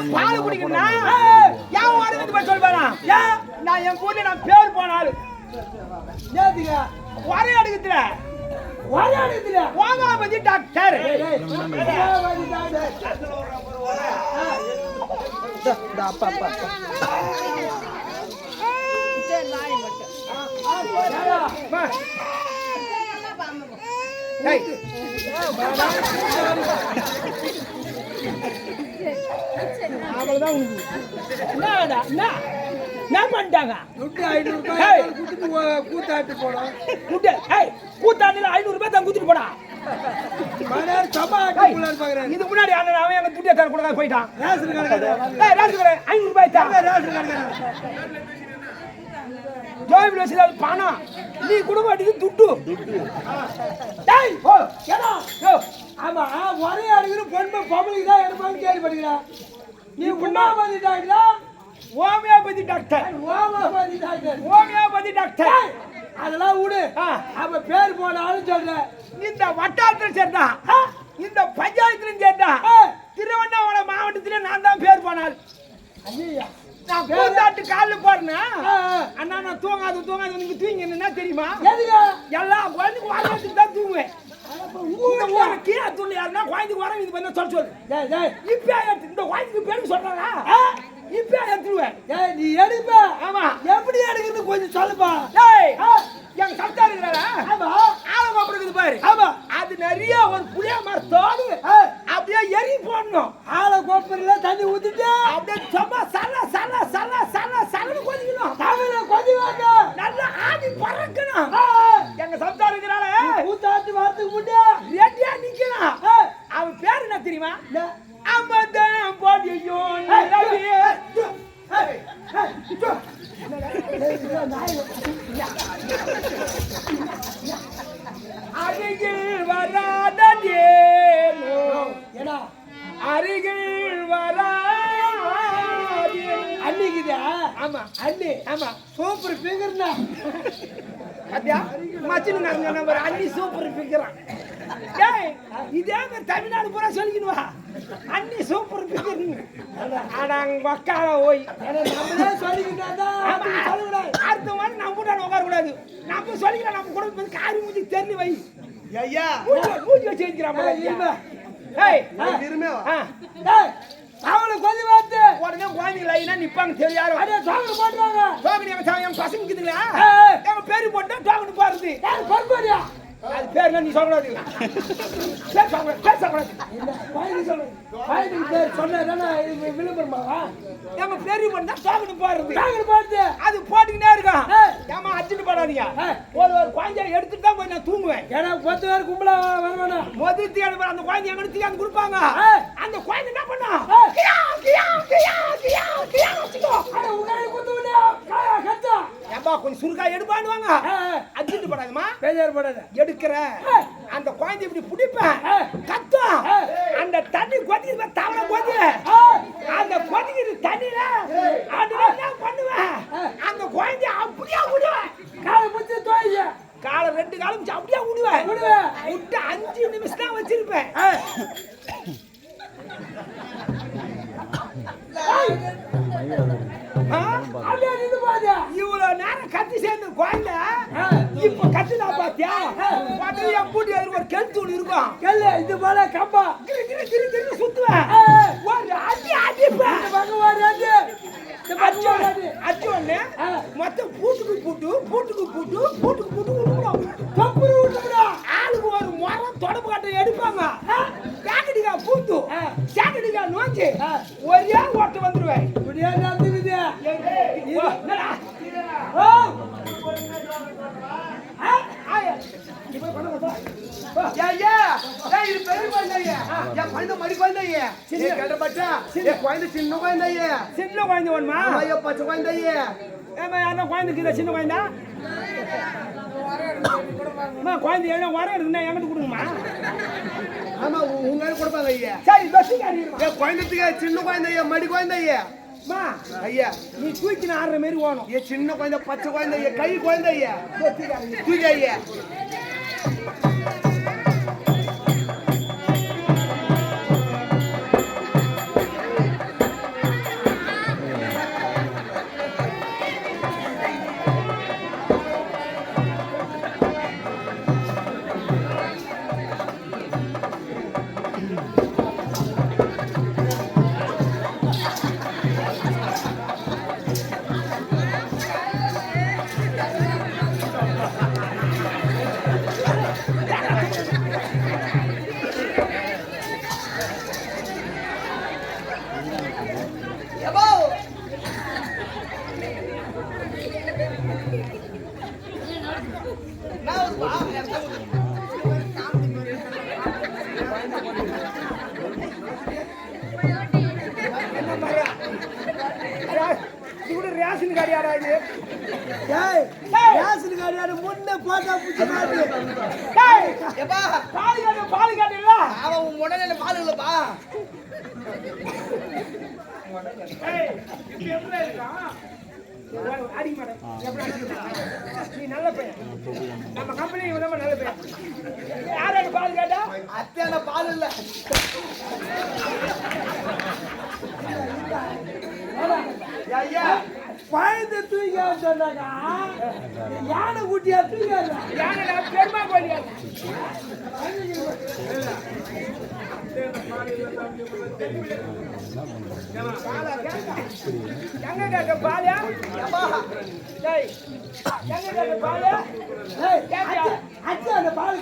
பால் குடிக்கணும்னா ஏன் வாடகை சொல்லுவாரா நான் என் கூட நான் பேர் போனாலும் வர எடுக்கல வாங்க பத்தி டாக்டர் அவ்வளவுதான் என்ன பண்ணிட்டாங்க கூத்தாட்டு போனோம் கூத்தாட்டில 500 ரூபாய் தான் குத்துட்டு போனா இது முன்னாடி அவன் எங்க துட்டியா தர கூட போயிட்டான் ரேஷன் கடை 500 ரூபாய் தான் ஜோய் வசதி பணம் நீ குடும்ப அடிக்கு துட்டு ஆமா ஒரே அடிக்கிற பொண்ணு பப்ளிக் தான் எடுப்பான்னு கேள்விப்படுகிறான் நீ உண்ணாமதி டாக்டர் ஹோமியோபதி டாக்டர் அதெல்லாம் விடு அப்ப பேர் போனாலும் சொல்ற இந்த வட்டாரத்தில் சேர்ந்தா இந்த பஞ்சாயத்திலும் சேர்ந்தா திருவண்ணாமலை மாவட்டத்திலே நான் தான் பேர் போனால் நான் கூத்தாட்டு காலில் போறேன்னா அண்ணா நான் தூங்காது நீங்க தூங்கி என்ன தெரியுமா எல்லா குழந்தைக்கு வரத்துக்கு தான் தூங்குவேன் கீழே தூண்டு யாருன்னா குழந்தைக்கு வர இது பண்ண சொல்லு இப்ப இந்த குழந்தைக்கு பேருக்கு சொல்றாங்க இப்ப எடுத்துருவேன் நீ எடுப்ப ஆமா எப்படி எடுக்கிறது கொஞ்சம் சொல்லுப்பா எங்க சத்தா இருக்கிறாரா ஆமா ஆளை இருக்குது பாரு ஆமா அது நிறைய ஒரு புளிய மரத்தோடு அப்படியே எரி போடணும். ஆளை கோப்பரில தண்ணி ஊத்திட்டு அப்படியே சும்மா சல சல சல சல சலன்னு கொதிக்கணும். தமிழ கொதிவாங்க நல்லா ஆடி பறக்கணும். எங்க சம்சாரம் இருக்கிறாளே ஊத்தாத்தி வாரத்துக்கு முன்னே ரெடியா நிக்கணும். அவன் பேர் என்ன தெரியுமா? அம்மதம் போடியோ நிலவியே. அருகில் வராதேனோ அருகில் வராதே அன்னிக்குதா? ஆமா அண்ணி. ஆமா சூப்பர் பிகர்னா அத்தியா மச்சினுங்க நம்பர் அண்ணி சூப்பர் பிகரான். டேய் இதே மாதிரி தமிழ்நாடு பூரா சொல்லிக்கணுவா அண்ணி சூப்பர் பிகர்னு. அடங்க வக்கால ஓய் நம்மளே சொல்லிக்கிட்டாதா சொல்லக்கூடாது. அடுத்த மாதிரி நம்ம கூட உட்கார கூடாது. நம்ம சொல்லிக்கலாம். நம்ம கூட காரி மூஞ்சி தெரிஞ்சு வை. ஐயா மூஞ்சி வச்சு வைக்கிறான். ஏய் இருமேவா? டேய் அவளை கொஞ்ச வாத்து உடனே குழந்தைங்க லைனா நிப்பாங்க தெரியாரு. அடே டோக்கன் போடுறாங்க. டோக்கன் எங்க பசங்க இருக்குதுங்களா? எங்க பேரு போட்டா டோக்கன் போடுறது. யார் பொறுப்படியா? அது பேர் நீ சொல்லக்கூடாது. பேசக்கூடாது. இல்ல வாங்கி சொல்லு. வாங்கி பேர் சொன்னா விளம்பரமாவா? நம்ம பேரு போட்டா டோக்கன் போடுறது. டோக்கன் போடுது. அது போட்டுக்கிட்டே இருக்கும். ஏமா அடிச்சிட்டு போடாதீங்க. ஒரு குழந்தைய எடுத்துட்டு தான் போய் நான் தூங்குவேன். ஏன்னா 10 பேர் கும்பலா வரவேனா. முதல்ல எடுப்பற அந்த குழந்தைய எடுத்து அங்க கொடுப்பாங்க. அந்த குழந்தை என்ன பண்ணா? கியா கியா கியா கியா கியா வச்சுக்கோ. அட உங்களை குத்துவனே காயா கத்தா. ஏம்பா கொஞ்சம் சுருக்கா எடுப்பானுவாங்க. அடிச்சிட்டு போடாதமா. பேஜார் போடாத. எடுக்கற அந்த குழந்தை இப்படி புடிப்பேன். கத்தா. அந்த தண்ணி கொதிக்குது தவள கொதி. அந்த கொதிக்குது தண்ணில அதுல என்ன பண்ணுவேன்? அந்த குழந்தை அப்படியே விடுவேன். காலை புடிச்சு தோய்ய. காலை 2 காலும் அப்படியே விடுவேன். விட்டு 5 நிமிஷம் தான் வச்சிருப்பேன். இவ்வளவு நேரம் கத்தி சேர்ந்த குழந்தை இப்ப கத்துனா பாத்தியா? என் கூட்டி ஒரு கெழுத்தூள் இருக்கும். கெல்லு இது போல கம்பா சுத்துவேன். ஒரு அடி அடிப்பேன். அச்சோன்னு மொத்தம் பூட்டுக்கு பூட்டு பூட்டுக்கு பூட்டு பூட்டுக்கு பூட்டு விட்டுவிடும். தொப்புரு விட்டுவிடும். ஆளுக்கு ஒரு மரம் தொடப்பு கட்டை எடுப்பாங்க. சாக்கடிக்கா பூத்து சாக்கடிக்கா நோக்கி ஒரே ஓட்டு வந்துருவேன். இப்படியே நடந்துக்குது. சின்ன குழந்தை வேணுமா? பச்சை குழந்தையே குழந்தைக்கு சின்ன குழந்தை குழந்தை வர இருக்குன்னா எங்கிட்ட கொடுங்கம்மா. ஆமா உங்க கொடுப்பாங்க ஐயா. சரி குழந்தைக்கு சின்ன குழந்தைய மடி குழந்தைய ஐயா நீ தூக்கி ஆடுற மாதிரி ஓணும். ஏ சின்ன குழந்தை பச்சை குழந்தைய கை குழந்தைய தூக்கி ஐயா. ரேஷன் கார்டு முன்ன போட்டா பால் காட்டு இல்ல அவன் உடனே பால் இல்லப்பா. அடி மாட்டேன். நீ நல்ல பையன். நம்ம கம்பெனி நல்ல பையன். யாரும் பால் கேட்டா அத்தனை பால் இல்ல. பழத்தை தூக்கி சொன்னாங்க. யானை குட்டியா தூக்கி யானை பெருமா கோழியா எங்க கேட்ட பாலியா எங்க கேட்ட பாலியா அச்சா அந்த பால்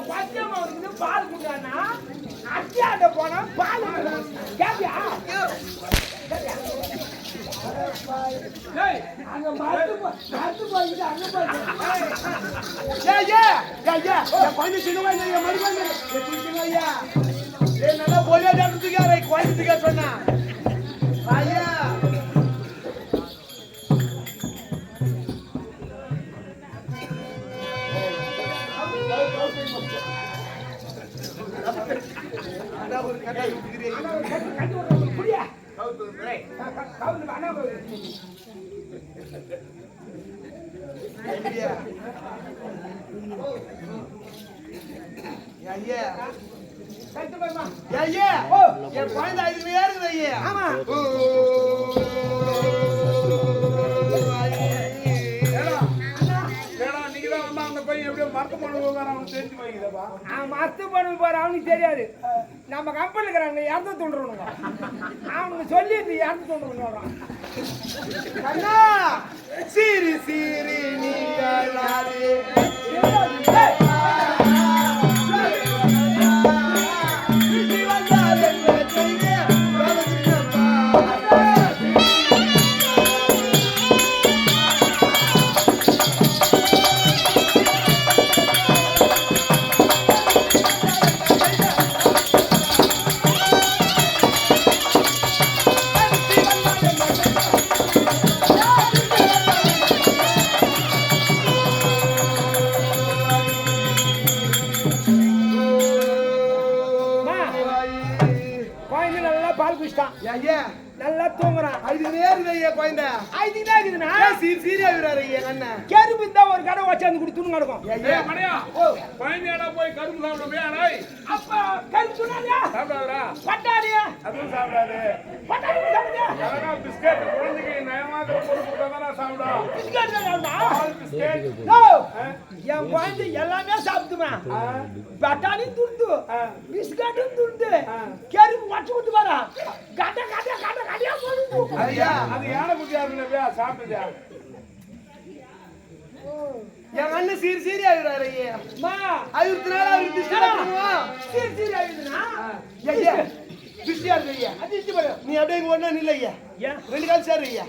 பச்சைமா வந்து பால் குடிச்சானா அத்தியாட்ட போனா பால் கேப்பியா அங்க மறந்து போயிட்டு அங்க குழந்தை சின்னவா இல்லையா மறுபடியும் ஐயா நல்லா போலியா நடந்துக்கார குழந்தைக்கா சொன்னா ஐயா ஒரு கட்டா புரியா என் குழந்தை 5 இருக்குது ஐயா ஆமா மஸ்து பண்ண போற அவனுக்கு தெரியாது நம்ம கம்பெனி இருக்கிறாங்க இறந்து தோன்றவனுங்க அவனுக்கு சொல்லி இறந்து தோன்றவங்க கண்ணா சீரி சீரி நீங்களாரே நல்லா தூங்குறான் 5 நேரம் ஐயா குழந்தை 5 தான் இருக்குதுன்னா சீரியா விடுறாரு ஐயா அண்ணன் கரும்பு இருந்தா ஒரு கடை வச்சாந்து கொடுத்துன்னு நடக்கும் ஏய் மணியா குழந்தையாடா போய் கரும்பு சாப்பிடுறியா டேய் அப்ப கரும்பு சொன்னாயா சாப்பிடாதடா பட்டாணி அதுவும் சாப்பிடாது பட்டாணி சாப்பிடுங்க அதனா பிஸ்கட் குழந்தைக்கு நயமாக பொறுப்பு கொடுத்தா சாப்பிடும் பிஸ்கட் சாப்பிடுமா பிஸ்கட் நோ என் குழந்தை எல்லாமே சாப்பிடுமா பட்டாணி துண்டு பிஸ்கட்டும் துண்டு கரும்பு வச்சு கொடுத்து பாரா கட்ட கட்ட கட்ட கட்டியா போடுது ஐயா அது யானை குட்டியா இருக்குல்ல சாப்பிடுதா என் அண்ணன் சீரியா விடுறாரு ஐயா மா அவருக்கு அவருக்கு சீரி ஆயிடுதுனா ஐயா திருஷ்டியா இருக்கு ஐயா அதிர்ச்சி பாரு நீ அப்படியே இங்க ஒண்ணா நில்ல ஐயா ஏன் 2 கால் சேரு ஐயா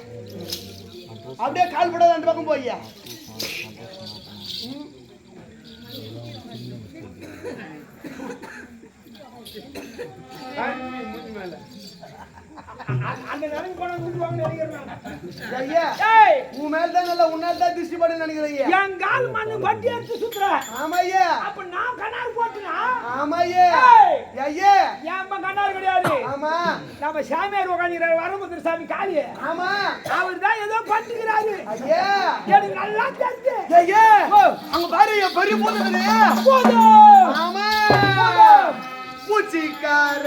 அப்படியே கால் படாத அந்த பக்கம் போய்யா அந்த நிலைமை போனா கூட்டுவாங்க நினைக்கிறேன் ஐயா ஏய் உன் மேல தான் நல்லா உன்னால தான் திருஷ்டி படுன்னு நினைக்கிறேன் ஐயா என் கால் மண்ணு வட்டி எடுத்து சுத்துற ஆமா ஐயா அப்ப நான் கண்ணாரு போட்டுனா ஆமா ஐயா ஐயா என் அம்மா கண்ணாரு கிடையாது ஆமா நம்ம சாமியார் உட்காந்துக்கிறாரு வரமுத்திர சாமி காளி ஆமா அவர் தான் ஏதோ பண்ணிக்கிறாரு ஐயா எனக்கு நல்லா தெரிஞ்சு ஐயா அங்க பாரு ஐயா பெரிய போதுங்களே போதும் ஆமா போதும் பூச்சிக்கார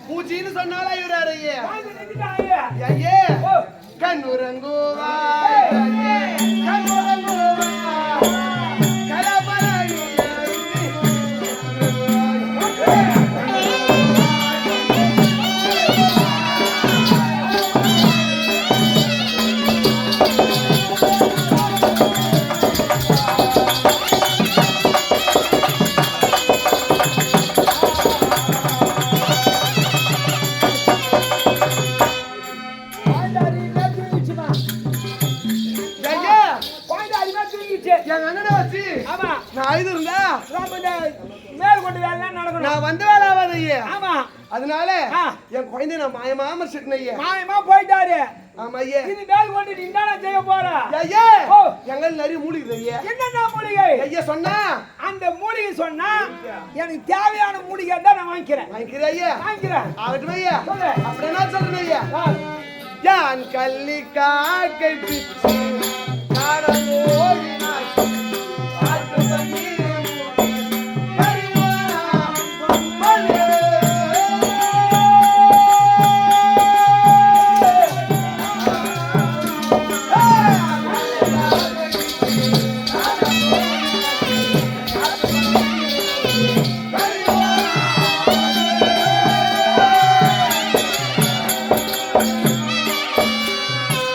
பூச்சின்னு சொன்னாலும் ஐயராரு ஐயா ஐயே கண்ணுரங்குவா கண்ணுரங்குவா கரபரணி நான் வந்த வேலை ஆகாது ஐயா. அதனால என் குழந்தை நான் மாயமா மறைச்சிட்டேன் ஐயா. மாயமா போயிட்டாரு. ஆமா ஐயா இது மேல் கொண்டு நீ என்ன செய்ய போற ஐயா ஓ. எங்க நிறைய மூலிகை ஐயா என்னென்ன மூலிகை ஐயா சொன்னா அந்த மூலிகை சொன்னா எனக்கு தேவையான மூலிகை தான் நான் வாங்கிக்கிறேன் வாங்கிக்கிறேன் ஐயா வாங்கிக்கிறேன் ஆகட்டும் ஐயா சொல்லு. அப்படி என்ன சொல்றேன் ஐயா ஆ. யான் கள்ளி காக்கை பிச்சு காரணம் ஓடினாய் காற்று தண்ணீர் கரிவானா மலே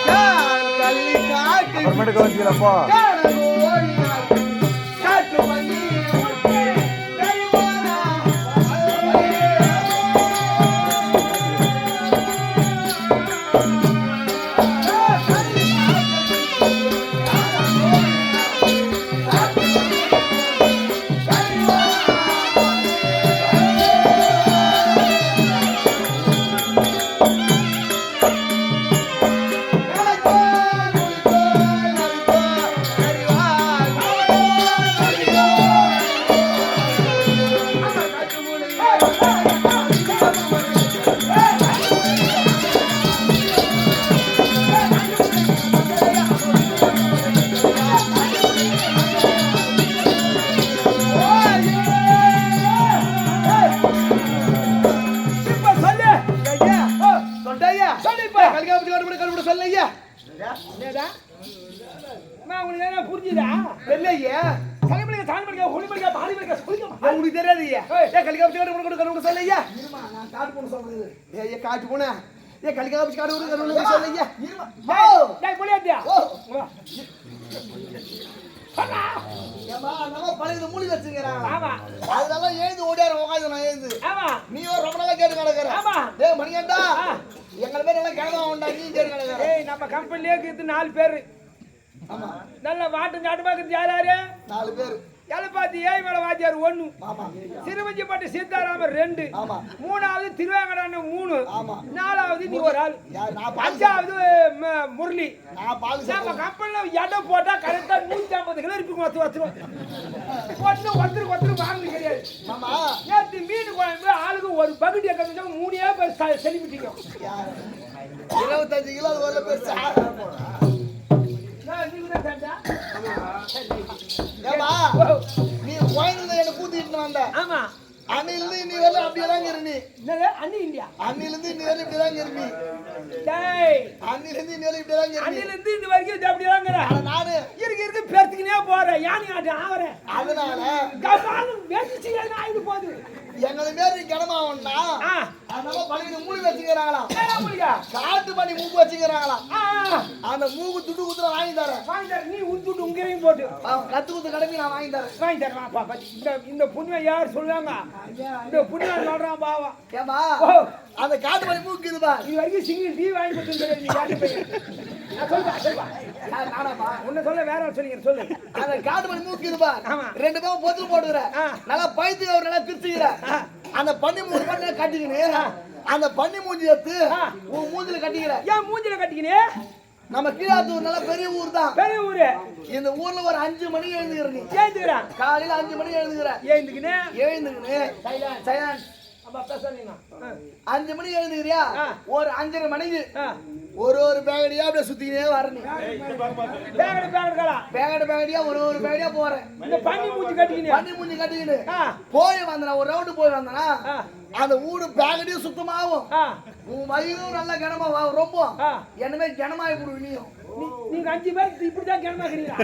யான் கள்ளி காக்கை அப்புறமேட்டு கவனிச்சுக்கிறப்போ காரணம் ஓடினாய் காற்று தண்ணீர் கரிவானா இப்ப சொல்லு ஐயா சொல்லையா சொல்லு இப்ப. கலிகாபதி கடுபட சொல்லையா என்னடா நான் உங்களுக்கு என்ன புரிஞ்சுதா தெரியலையா தலைமணிக்க தாழ்மணிக்க ஒளிமணிக்க பாலிமணிக்க சொல்லிக்க உங்களுக்கு தெரியாது ஐயா ஏய். ஏ கலிகாபதி கடுபட சொல்லையா நான் காட்டு போன சொல்றது ஏ காட்டு போன ஏ கலிகாபதி கடுபட சொல்லையா டேய் புளியாத்தியா ஓ. வா. ஏமா நம்ம பழைய மூலி வச்சுக்கிறான் ஆமா அதெல்லாம் எழுந்து ஓடியார உட்காந்து நான் எழுந்து ஆமா நீ ரொம்ப நாளா கேட்டு கிடக்குற ஆமா. டேய் மணிகண்டா ஆ. எங்களை பேர் எல்லாம் கிளம்ப உண்டா நீ கேட்டு கிடக்குற ஏய் நம்ம கம்பெனிலே இருக்குது 4 பேர் ஆமா நல்ல வாட்டு நாட்டு பாக்குறது யார் யாரு 4 பேர் எலப்பாத்தி ஏய்மலை வாத்தியார் 1 ஆமா சிறுவஞ்சிப்பட்டு சீதாராமர் 2 ஆமா 3வது திருவேங்கடான 3 ஆமா 4வது நீ ஒரு ஆள் யார் நான் பால் 5வது முரளி நான் பால் நம்ம சாப்பிடுறேன். கம்பெனில எடை போட்டா கரெக்டா 150 கிலோ இருக்கு வச்சுருவோம் ஒருத்தருக்கு வாங்க கிடையாது மாமா நேற்று மீன் குழம்பு ஆளுக்கு ஒரு பகுதி கழிச்சா 3 பேர் செலிபிட்டிங்க யார் 25 கிலோ ஒரு பெருசா ஏமா நீ கோயில்ல என்ன கூட்டிட்டு வந்த ஆமா அன்னிலிருந்து நீ வரல அப்படியே தான் இரு நீ என்னது அண்ணி இந்தியா அன்னிலிருந்து நீ வரல இப்படி தான் இரு நீ டேய் அன்னிலிருந்து நீ வரல இப்படி தான் இரு நீ அண்ணில இருந்து இந்த வரைக்கும் அப்படிதாங்கற ஆனா நானு இருக்கு பேர்த்துக்கினே போறேன் யானி ஆட்டு ஆவறேன் அதனால கபாலும் வெட்டிச்சு என்ன ஆயிடு போகுது எங்களை மாரி கிளம்பாவன்னா ஆ அதனால பழைய மூலி வச்சுக்கிறாங்களாம் என்ன முடியா காட்டு பண்ணி மூக்கு வச்சுக்கிறாங்களாம் ஆ அந்த மூக்கு துட்டு குத்துற வாங்கி தரேன் வாங்கி தர நீ உந்துட்டு உங்களையும் போட்டு கத்து குத்து கடமை நான் வாங்கி தரேன் வாங்கி தரேன் பாப்பா இந்த புண்ணியம் யார் சொல்றாங்க இந்த புண்ணியம் சொல்றான் பாவா ஏமா ஓ அந்த காட்டு பண்ணி மூக்கு இதுபா இது வரைக்கும் சிங்கிள் டீ வாங்கி கொடுத்து நீ யாரு பையன் நான் சொல்லுவா நானாப்பா உன்னை சொல்ல வேற ஆள் சொல்லிங்க சொல்லு அந்த காட்டு பண்ணி மூக்கு இதுபா ஆமா. 2 பேரும் பொத்துல போடுகிற ஆ. நல்லா பைத்து ஒரு நல்லா திருச்சிக்கிற அந்த பண்ணி மூணு பண்ணி கட்டிக்கினு அந்த பண்ணி மூஞ்சி எடுத்து ஆ. உன் மூஞ்சில கட்டிக்கிற ஏன் மூஞ்சில கட்டிக்கினே நம்ம கீழாத்தூர் நல்ல பெரிய ஊர் தான் பெரிய ஊரு இந்த ஊர்ல ஒரு 5 மணிக்கு எழுந்துக்கிற நீ ஏந்துக்கிறான் காலையில 5 மணிக்கு எழுந்துக்கிற ஏந்துக்கினே எழுந்துக்கினு சைலன்ஸ் அப்ப அப்பா சொன்னீங்க 5 மணிக்கு எழுந்துக்கிறியா ஆ. ஒரு 5:30 மணிக்கு ஆ ஒரு பேகடியா அப்படியே சுத்தினே வர நீ பேகடா பேகடியா ஒரு பேகடியா போறேன் இந்த பண்ணி மூஞ்சி கட்டிக்கினே பண்ணி மூஞ்சி கட்டிக்கிட்டு ஆ போய் வந்தனா ஒரு ரவுண்டு போய் வந்தனா ஆ. அந்த ஊடு பேகடியும் சுத்தமாகும் ஆ உன் வயிறும் நல்ல கனமா ரொம்ப ஆ. என்னமே கனமாயி போடு நீயும் நீங்க 5 பேர் இப்படிதான் கிளம்பாக்கிறீங்களா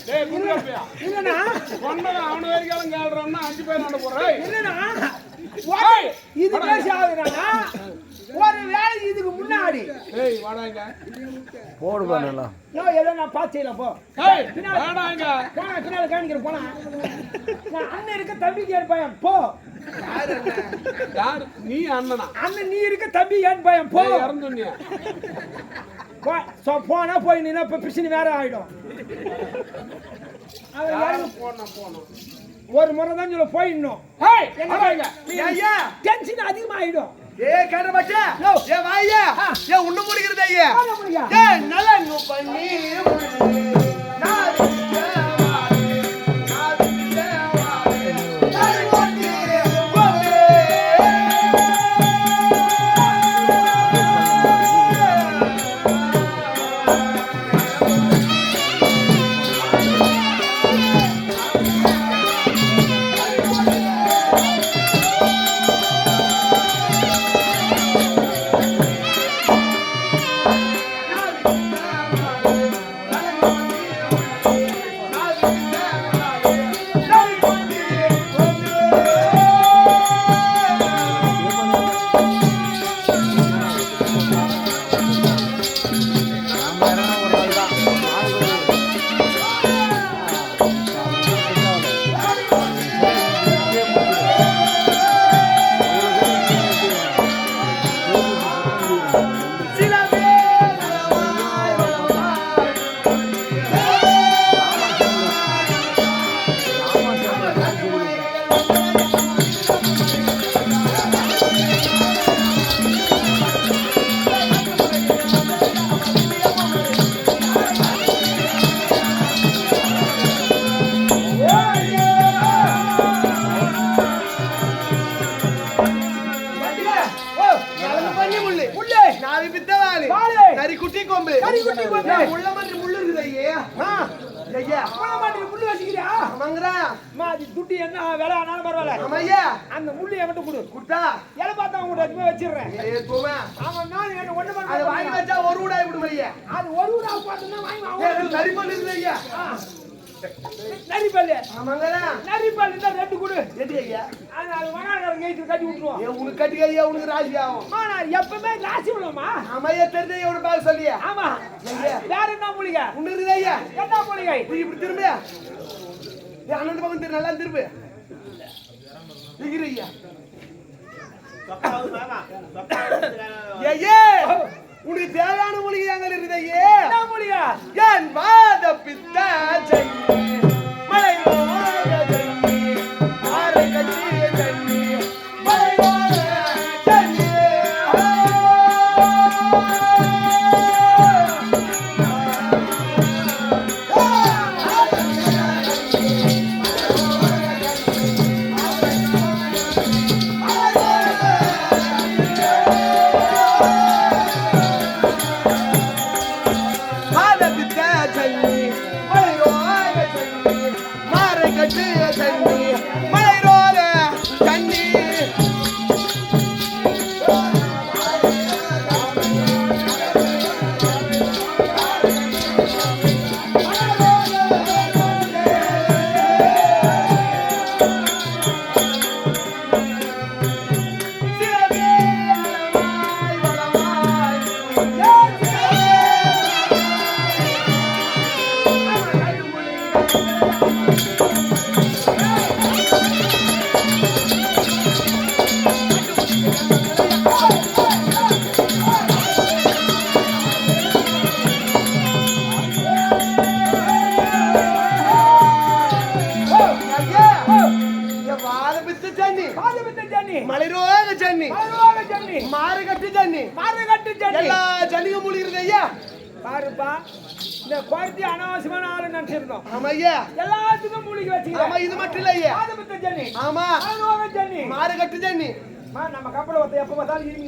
டேய் புரியலையா இல்லனா கொண்டவன் அவன வரைக்கும் கேள்றான்னா 5 பேர் ஆட போறேன் இல்லனா இது பேசி ஆகுறானா ஒரு வேலை இதுக்கு முன்னாடி ஏய் வாடாங்க போடுப்பா நல்லா ஏதோ நான் பாத்துல போ ஏய் வாடாங்க பின்னால காணிக்கிற போனா நான் அண்ணன் இருக்க தம்பிக்கு ஏன் பயம் போ யார் நீ அண்ணனா அண்ணன் நீ இருக்க தம்பி ஏன் பயம் போ இறந்துனியா போனா போய் நீ இப்ப பிரச்சனை வேற ஆயிடும் அவன் யாரும் போனா போனா ஒரு முறை தான் சொல்ல போயிடணும். என்ன பாருங்க, ஐயா டென்ஷன் அதிகமாயிடும். கேட்ட பச்சா ஏ வாயா ஏ உண்ண முடிக்கிறது ஐயா ஏ நலங்கு பண்ணி கரிக்குட்டி கொம்பு உள்ள மாதிரி முள்ளு இருக்குது ஐயா ஐயா முள்ளு வச்சுக்கிறியா? மங்கரா அது துட்டு என்ன விலை ஆனாலும் பரவாயில்ல. ஐயா அந்த முள்ளு என்கிட்ட கொடு. குட்டா எதை பார்த்தா உங்கள்கிட்ட அதுமே வச்சிடுறேன். அவன் நான் என்ன ஒண்ணு பண்ண அது வாங்கி வச்சா ஒரு ஊடாய் விடும் ஐயா. அது ஒரு ஊடா பார்த்தா வாங்கி நரிப்பல் இருக்குது ஐயா. நரிப்பல் மங்கரா நரிப்பல் இருந்தா ரெண்டு கொடு. எது ஐயா? அது மகாநகர் கேட்டு கட்டி விட்டுருவோம். உனக்கு கட்டி ஐயா உனக்கு ராசி ஆகும். நான் எப்பவுமே ராசி விடுமா? ஆமையா தெரிஞ்ச எவ்வளவு பேர் சொல்லியா? ஆமா வேற என்ன மூலிகை? ஒண்ணு இருக்குது ஐயா. என்ன மூலிகை? இப்படி திரும்பியா அண்ணன் பக்கம் திரு நல்லா திரும்பு ஐயா. ஐயே உனக்கு தேவையான மூலிகை அங்க இருக்குது ஐயே. என்ன மூலிகை? என் வாத பித்த ஜன்னி மலை ஓட ஜன்னி ஆரை கட்டி ஜன்னி மலை ஓட ஜன்னி மலைரோக ஜன்னி மாறுகட்டு ஜன்னி எல்லா ஜன்னியும் மூலிகிறது ஐயா. பாருப்பா இந்த குழந்தை அனாவசியமான ஆளு நினைச்சிருந்தோம். ஆமா ஐயா எல்லாத்துக்கும் மூலிகை வச்சுக்கிறேன். ஆமா இது மட்டும் இல்ல ஐயா. ஜன்னி ஆமா ஜன்னி மாறுகட்டு ஜன்னி நம்ம கப்பல ஒருத்த எப்ப பார்த்தாலும் இருங்க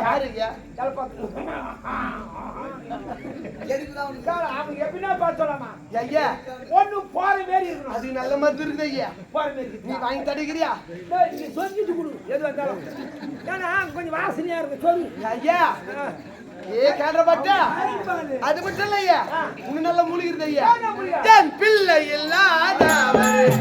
யாரு ஐயா? அவங்க எப்படின்னா பார்த்து சொல்லலாமா ஐயா ஒண்ணு போற மாரி இருக்கணும். அது நல்ல மருந்து இருக்குது ஐயா. போற மாரி நீ வாங்கி தடிக்கிறியா? நீ சொல்லிட்டு கொடு எது வந்தாலும். ஏன்னா கொஞ்சம் வாசனையா இருக்கு சொல்லு ஐயா. ஏ காட்றப்பட்டா அது மட்டும் இல்ல ஐயா. இன்னும் நல்ல மூலிகிறது ஐயா. என் பிள்ளை இல்லாதவர்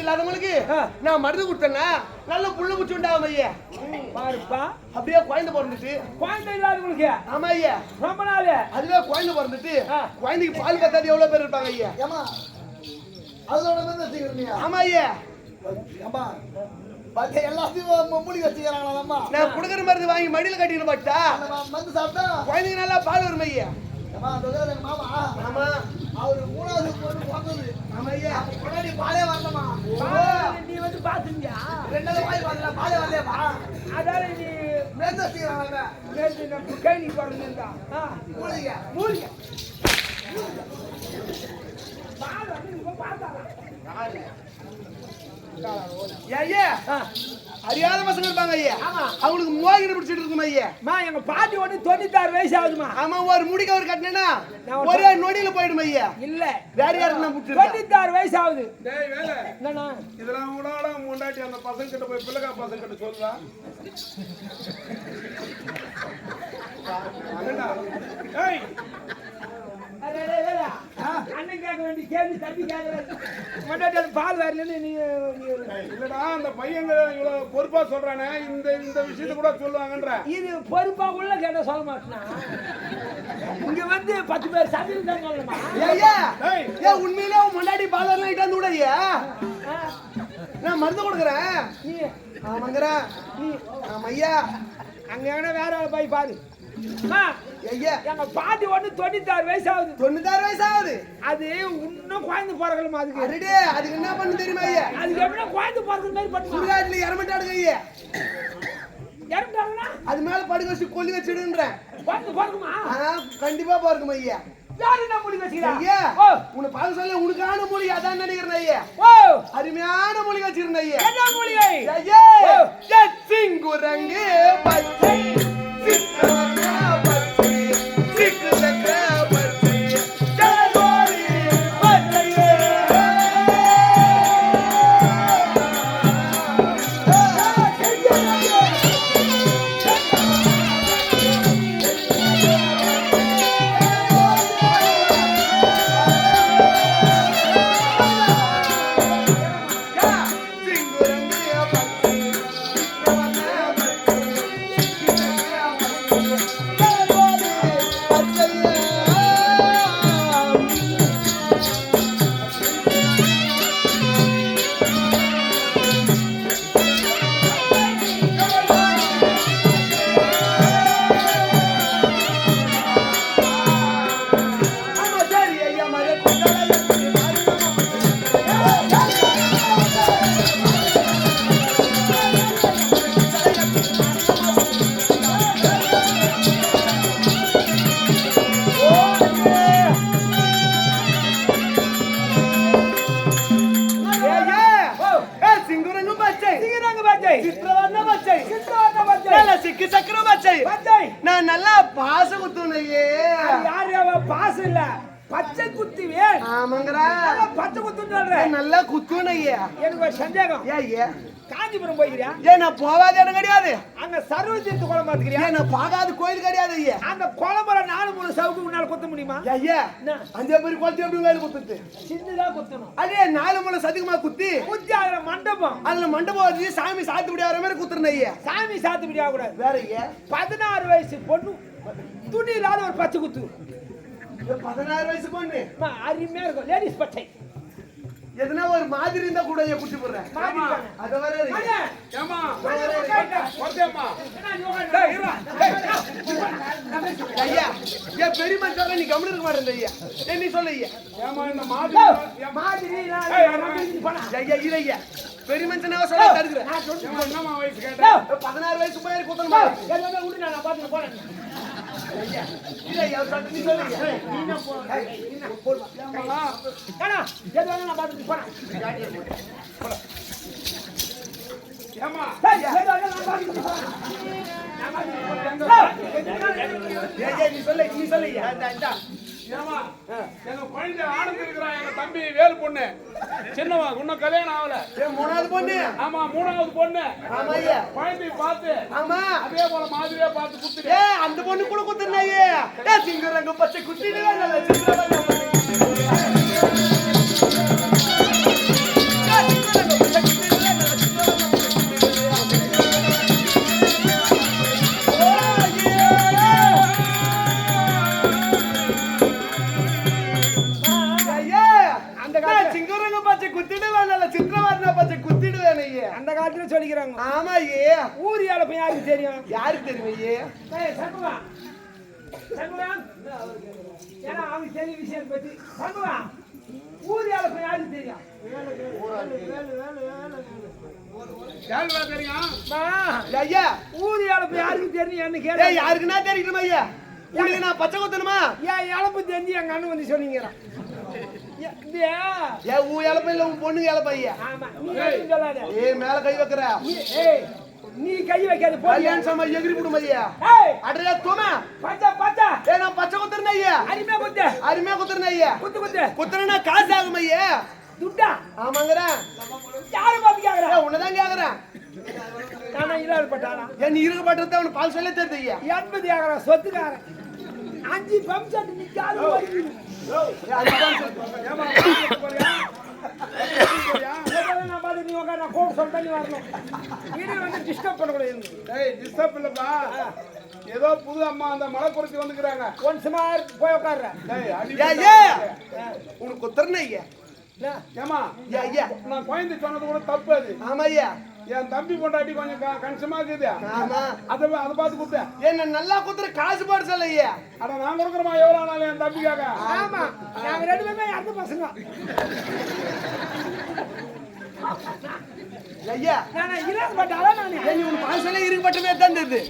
இல்லாதவங்களுக்கு நான் மருந்து கொடுத்தேன்னா நல்ல புள்ள குச்சி உண்டாகும் ஐயா. பாருப்பா அப்படியே குழந்தை பிறந்துட்டு குழந்தை இல்லாதவங்களுக்கு ஆமா ஐயா ரொம்ப நாள் அதுவே குழந்தை பிறந்துட்டு குழந்தைக்கு பால் பத்தாது எவ்வளவு பேர் இருப்பாங்க ஐயா. அதோட தான் வச்சுக்கிறீங்க. ஆமா ஐயா அம்மா பாக்க எல்லாத்தையும் மூடி வச்சுக்கிறாங்களா? நான் குடுக்குற மருந்து வாங்கி மடியில கட்டிட்டு பட்டா வந்து சாப்பிட்டா குழந்தைங்க நல்லா பால் வரும் ஐயா. அம்மா தொகை மாமா ஆமா அவரு 3வது பொண்ணு பிறந்தது. ஆமா ஐயா முன்னாடி பாலே வரலமா. நீ வந்து பாத்துங்க 2வது வாய் வரல பாலே வரலையப்பா. அதால நீ மேல் வச்சுக்கிறாங்க. நேத்து நம்ம கைனி பிறந்தா மூலிகை மூலிகை பால் வந்து நீ பார்த்தாரா ஐயா அறியாத பசங்க இருப்பாங்க ஐயா. அவங்களுக்கு மோகினி பிடிச்சிட்டு இருக்கும் ஐயா. எங்க பாட்டி ஒண்ணு 96 வயசு ஆகுதுமா. ஆமா ஒரு முடிக்க ஒரு கட்டினா ஒரே நொடியில போயிடும் ஐயா. இல்ல வேற யாருக்கு நான் பிடிச்சிருக்கேன் 96 வயசு ஆகுது. டேய் வேலை என்னண்ணா இதெல்லாம் கூட முண்டாட்டி அந்த பசங்க கிட்ட போய் பிள்ளைக்கா பசங்க கிட்ட சொல்றா. ஏய் அண்ணன் கேட்க வேண்டிய கேள்வி தம்பி கேட்கல பால் வரலன்னு நீ இல்லடா அந்த பையங்க இவ்வளவு பொறுப்பா சொல்றானே இந்த விஷயத்த கூட சொல்லுவாங்கன்ற. இது பொறுப்பா உள்ள கேட்ட சொல்ல மாட்டேனா இங்க வந்து 10 பேர் சதில் தாங்கலமா. ஐயா ஏன் உண்மையிலே முன்னாடி பால் வரலாம் இட்டாந்து கூட ஐயா நான் மருந்து கொடுக்குறேன். நீ ஆமாங்கறா நீ ஆமா ஐயா அங்க வேற ஆளை போய் பாரு. ஐயா எங்க பாட்டி ஒண்ணு 96 வயசு ஆகுது. 96 வயசு ஆகுது. அது இன்னும் குழந்தை பிறக்கலமா அதுக்கு. அடடே அதுக்கு என்ன பண்ணு தெரியுமா ஐயா? அதுக்கு எப்படின்னா குழந்தை பிறக்கிற மாதிரி பண்ணுமா? சுடுகாட்டுல இறமட்டாடுங்க ஐயா. இறந்துட்டாங்கன்னா அது மேல படுக்க வச்சு கொல்லி வச்சிடுன்றேன். குழந்தை பிறக்குமா? கண்டிப்பா பிறக்கும் ஐயா. யாரு என்ன மூலிகை வச்சுக்கிறா? ஐயா உன்னை பார்க்க சொல்ல உனக்கான மூலிகை அதான் நினைக்கிறேன் ஐயா. ஓ அருமையான மூலிகை வச்சிருந்தேன் ஐயா. என்ன மூலிகை? ஐயா சிங்குரங்கு பச்சை சித்தவங்க பச்சை சிக்குதக்க பச்சை ஜலகோரி பச்சையே நான் நல்லா பாச குத்துனையே. யாரு பாசம் இல்ல பச்சை குத்துவே. ஆமாங்கறா பச்சை குத்துன்னு சொல்றேன். நல்லா குத்துனையே. எனக்கு ஒரு சந்தேகம். ஏய் காஞ்சிபுரம் போய்க்கிறியா? ஏன் நான் போகாத இடம் கிடையாது. அங்க சர்வ தீர்த்த குளம் பாத்துக்கிறியா? ஏன் நான் பார்க்காத கோயில் கிடையாது ஐயா. அந்த குளம்புற 4-3 சவுக்கு உன்னால குத்த முடியுமா? ஐயா அந்த மாதிரி குளத்தி எப்படி வேலை குத்துது? சின்னதா குத்தணும். அதே 4 சதுக்கமா குத்தி குத்தி அதுல மண்டபம் வச்சு சாமி சாத்துப்படி ஆகிற மாதிரி குத்துறேன் ஐயா. சாமி சாத்துப்படி ஆக கூடாது. வேற ஐயா 16 வயசு பொண்ணு துணி இல்லாத ஒரு பச்சை குத்து. 16 வயசு பொண்ணு அருமையா இருக்கும். லேடிஸ் பச்சை எதுனா ஒரு மாதிரி இருந்தா கூட ஐயா குட்டி போடுறேன். அத வர ஏமா வரதேம்மா டேய் இருடா ஐயா ஏ பெரிய மச்சான் நீ கம்முனு இருக்க மாட்டேன் ஐயா. நீ சொல்லு ஐயா. ஏமா இந்த மாதிரி போனா ஐயா இல்ல ஐயா பெரிய மனுஷனாவ சொல்ல தடுக்குறேன். என்னமா வயசு கேட்டேன்? 16 வயசு போய் குத்தணுமா? எல்லாமே விடு நான் பாத்து போறேன். ஐயா இல்ல ஐயா சொல்ல நீ சொல்லு ஐயா. நீ என்ன போடுவா காணா எதுவாக நான் பாத்து போறேன். ஏமா எதுவாக நான் பாத்து போறேன். ஐயா நீ சொல்லு ஐயா. ஏமா எங்க குழந்தை ஆனந்த் இருக்கிறான். எங்க தம்பி வேலு பொண்ணு சின்னவா இன்னும் கல்யாணம் ஆகல. ஏ 3வது பொண்ணு. ஆமா 3வது பொண்ணு. ஆமா ஐயா குழந்தைய பார்த்து ஆமா அதே போல மாதிரியா பார்த்து குத்துட்டு ஏ அந்த பொண்ணு கூட குத்துறேன் ஐயா. ஏ சிங்கரங்க பச்சை குத்திடுவே நல்ல சிங்கரங்க காலத்துல சொல்லிக்கிறாங்க. ஆமா ஐயா. ஊர் இழப்பு யாருக்கு தெரியும்? யாருக்கு தெரியும் ஐயா? சண்முகம் சண்முகம் ஏன்னா அவனுக்கு தெரியும் விஷயத்தை பத்தி. சண்முகம் ஊர் இழப்பு யாருக்கு தெரியும்? யாருடா தெரியும்? ஐயா ஊர் இழப்பு யாருக்கு தெரியும்? என்ன ஏய் கேள்வி? யாருக்குன்னா தெரியணுமா ஐயா? உங்களுக்கு நான் பச்சை குத்தணுமா? ஏன் இழப்பு தெரிஞ்சு எங்க அண்ணன் வந்து சொன்னீங்கிறான். ஏன் ஊ இழப்ப இல்ல உன் பொண்ணுங்க இழப்ப ஐயா? ஆமா நீ எதுவும் சொல்லாத. ஏய் மேல கை வைக்கிற. ஏய் நீ கை வைக்காத போ. கல்யாண சம எகிரி புடும் ஐயா. ஏய் அடடா தோமா. பச்சா பச்சா. ஏய் நான் பச்சை குத்துறேன் ஐயா. அருமையா குத்து. அருமையா குத்துறேன் ஐயா. குத்து குத்து. குத்துறேன்னா காசு ஆகும் ஐயா. துட்டா? ஆமாங்கறா. யாரை பார்த்து கேக்குற? ஏய் உன்னதான் கேக்குறேன். நானா இல்லாத பட்டானா? ஏன் நீ இருக்க பட்டத அவன் பால் சொல்ல தெரியுது ஐயா. 80 கேக்குற சொத்துக்காரன். 5 பம்ப் செட் நிக்காது வரைக்கும். ஏமா போறியா? நான் பாத்து நீ உட்கார் நான் கோட் சொல்லிட்டு நீ வரணும். வீடியோ வந்து டிஸ்டர்ப் பண்ணக்கூடாது. ஏய் டிஸ்டர்ப் இல்லப்பா. ஏதோ புது அம்மா அந்த மலை குறிச்சி வந்துக்கிறாங்க. ஒன்ஸ் மார் போய் உட்கார்ற. ஏய் அடி ஏய் உனக்கு குத்துறேன் ஐயா. ஏமா ஐயா நான் குழந்தை சொன்னது கூட தப்பு அது. ஆமா ஐயா. என் தம்பி பொண்டாட்டி கொஞ்சம் கணிசமா இருக்குது. ஆமா. அதை பார்த்து கொடுத்த. என்ன நல்லா குத்துற காசு போட சொல்ல ஐயா. அட நான் கொடுக்குறமா எவ்வளவு நாள் என் தம்பிக்காக. ஆமா நாங்க ரெண்டு பேருமே யாரு பசங்க. ஐயா நானா இல்லாத பட்டாளா நானே. ஏய் நீ உன் பால் சொல்ல இருக்க பட்டமே தான் தெரியுது.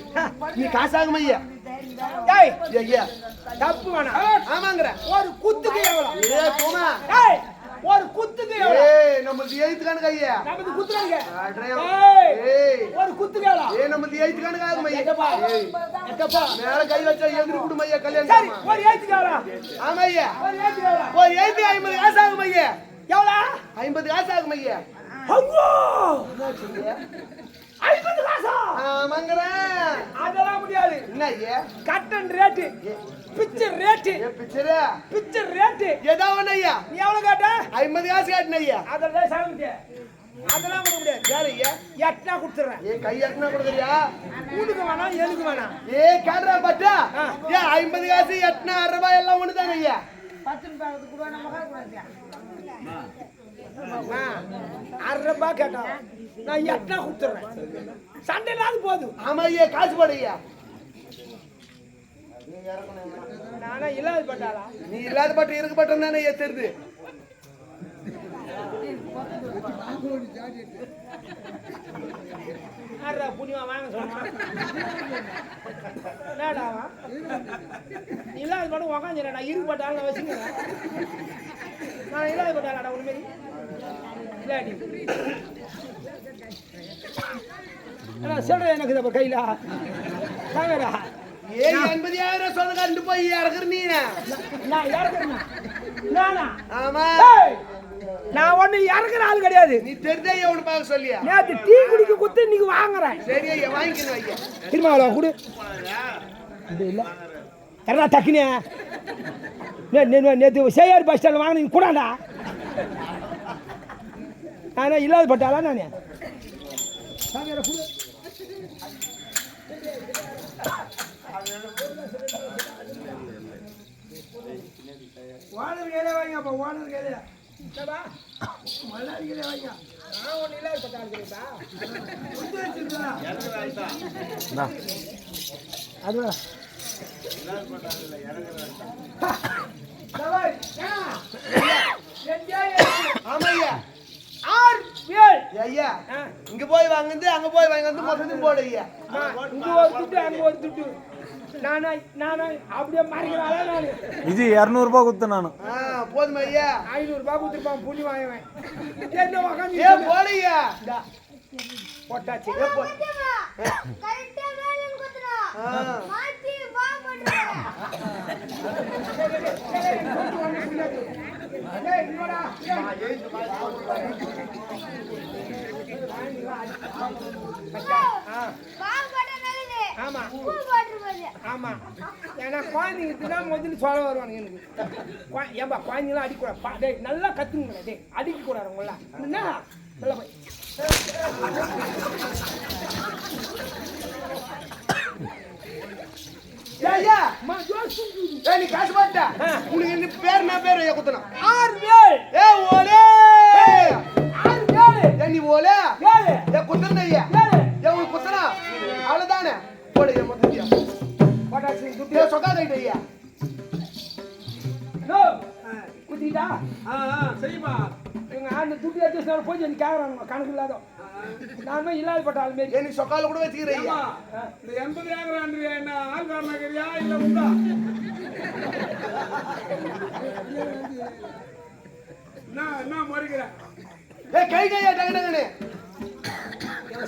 நீ காசு ஆகும் ஐயா. ஏய் ஐயா தப்பு வேணாம். ஆமாங்கற. ஒரு குத்துக்கு எவ்வளவு? ஏய் போமா. ஏய் ஒரு குத்துக்கு எவ்வளவு? ஏய் நம்மளுக்கு எய்த் கணக்கு ஐயா. நமது குத்துறாங்க. ஏய் ஏய் ஒரு குத்துக்கு எவ்வளவு? ஏய் நம்மளுக்கு எய்த் கணக்கு ஆகும் ஐயா. எட்டப்பா எட்டப்பா மேல கை வச்சா எதிரி குடும் ஐயா கல்யாணம். சரி ஒரு ஏத்துக்கு எவ்வளவு? ஆமா ஐயா. ஒரு ஏத்துக்கு எவ்வளவு? ஒரு எய்த் 50 காசு ஆகும் ஐயா. எவ்வளவு? 50 காசு ஆகும் ஐயா. அங்கோ என்னாச்சு ஐயா? 50 காசா? ஆமாங்கற. அதெல்லாம் முடியாது. என்ன ஐயா? கட்டன் ரேட் பிச்சர் ரேட் ஏ பிச்சரா பிச்சர் ரேட் ஏதாவன ஐயா. நீ எவ்வளவு கேட்ட? 50 காசு காட்டுன ஐயா. அதெல்லாம் சாமிக்கு அதெல்லாம் பண்ண முடியாது. யார் ஐயா? எட்டனா கொடுத்துறேன். ஏ கை எட்டனா கொடுக்குறியா? கூடுக்கு வேணாம் எனக்கு வேணாம். ஏ கேட்றா பட்டா. ஏ 50 காசு எட்டனா 6 ரூபாய் எல்லாம் ஒண்ணுதாங்க ஐயா. 10 ரூபாய் கூட நம்ம காசு 6 ரூபாய் கேட்டா நான் எட்டனா கொடுத்துறேன். சண்டை இல்லாத போதும். ஆமா ஐயா காசு போடு ஐயா. நானா இல்லாத பட்டாளா? நீ இல்லாத பட்டு இருக்கு பட்டம் தானே ஐயா தெரியுது. யாரா புண்ணியமா வாங்க சொல்லுமா? என்னடாவா? இல்லாத பட்டம் உக்காந்துறேன். நான் இருக்கு பட்டாலும் வச்சுக்கிறேன். நான் இல்லாத பட்டாளாடா உண்மை இல்லாடி. சொல்றேன் எனக்கு இதை கையில வாங்கடா. ஏ 80,000 சொந்தக்காரன் போய் இறக்குற நீ. நான் இறக்குறேன். நானா? ஆமா. நான் ஒண்ணு இறக்குற ஆள் கிடையாது. நீ தெரிஞ்சா ஐயா ஒண்ணு பார்க்க சொல்லியா? நேத்து டீ குடிக்க குத்து இன்னைக்கு வாங்குறேன். சரி ஐயா வாங்கிக்கணும் ஐயா. திரும்ப அவ்வளோ கொடு. இல்ல கரெக்டா டக்குனே நேற்று சேயார் பஸ் ஸ்டாண்ட் வாங்கினீங்க கூடாண்டா. நான் இல்லாத பட்டாளா நானே கொடு. ஓனர் கேளே வாங்க. அப்போ ஓனர் கேளே மல்லாரி கேளே வாங்க. நான் ஒன்றும் இல்லாத பட்டாளா தெரியுதா? அது ஆமா ஐயா. 6 பேர் ஐயா இங்க போய் வாங்குது அங்க போய் வாங்குது மொத்தத்தையும் போடு ஐயா. இங்க ஒரு துட்டு அங்க ஒரு துட்டு. நானா அப்படியே மாறிக்கிறாளா நானு? இது 200 ரூபாய் கொடுத்தேன் நானு. போதுமா ஐயா? 500 ரூபாய் கொடுத்துருப்பான் புள்ளி வாங்குவேன். என்ன உக்காந்து ஏ போடு ஐயா. போட்டாச்சு. ஆமா ஆமா ஏன்னா குழந்தைங்க முதல்ல சொல்ல வருவானுங்க எனக்கு. ஏன்பா குழந்தைங்களாம் அடிக்கூடாது. நல்லா கத்துங்க. டே அடிக்க கூடாது உங்களா என்ன நல்லா போய் ஐயா நீ காசு பாட்டா உனக்கு என்ன பேர் என்ன பேர் ஐயா குத்தணும்? 6 பேர். ஏ ஓலே 6 பேர். நீ ஓலே பேர். குத்தணும் செய்யுமா. எங்க ஆண்டு துட்டு எடுத்து போய் எனக்கு கேக்குறாங்க கணக்கு இல்லாத நானும் இல்லாத பட்ட ஆள் மாரி நீ சொக்கால கூட வச்சுக்கிறீங்க. இந்த 80 ஏக்கரான்றியா என்ன ஆள்காரனாக்கிறியா இல்ல உண்டா? என்ன முறைக்கிற? கை கையா டகடகனே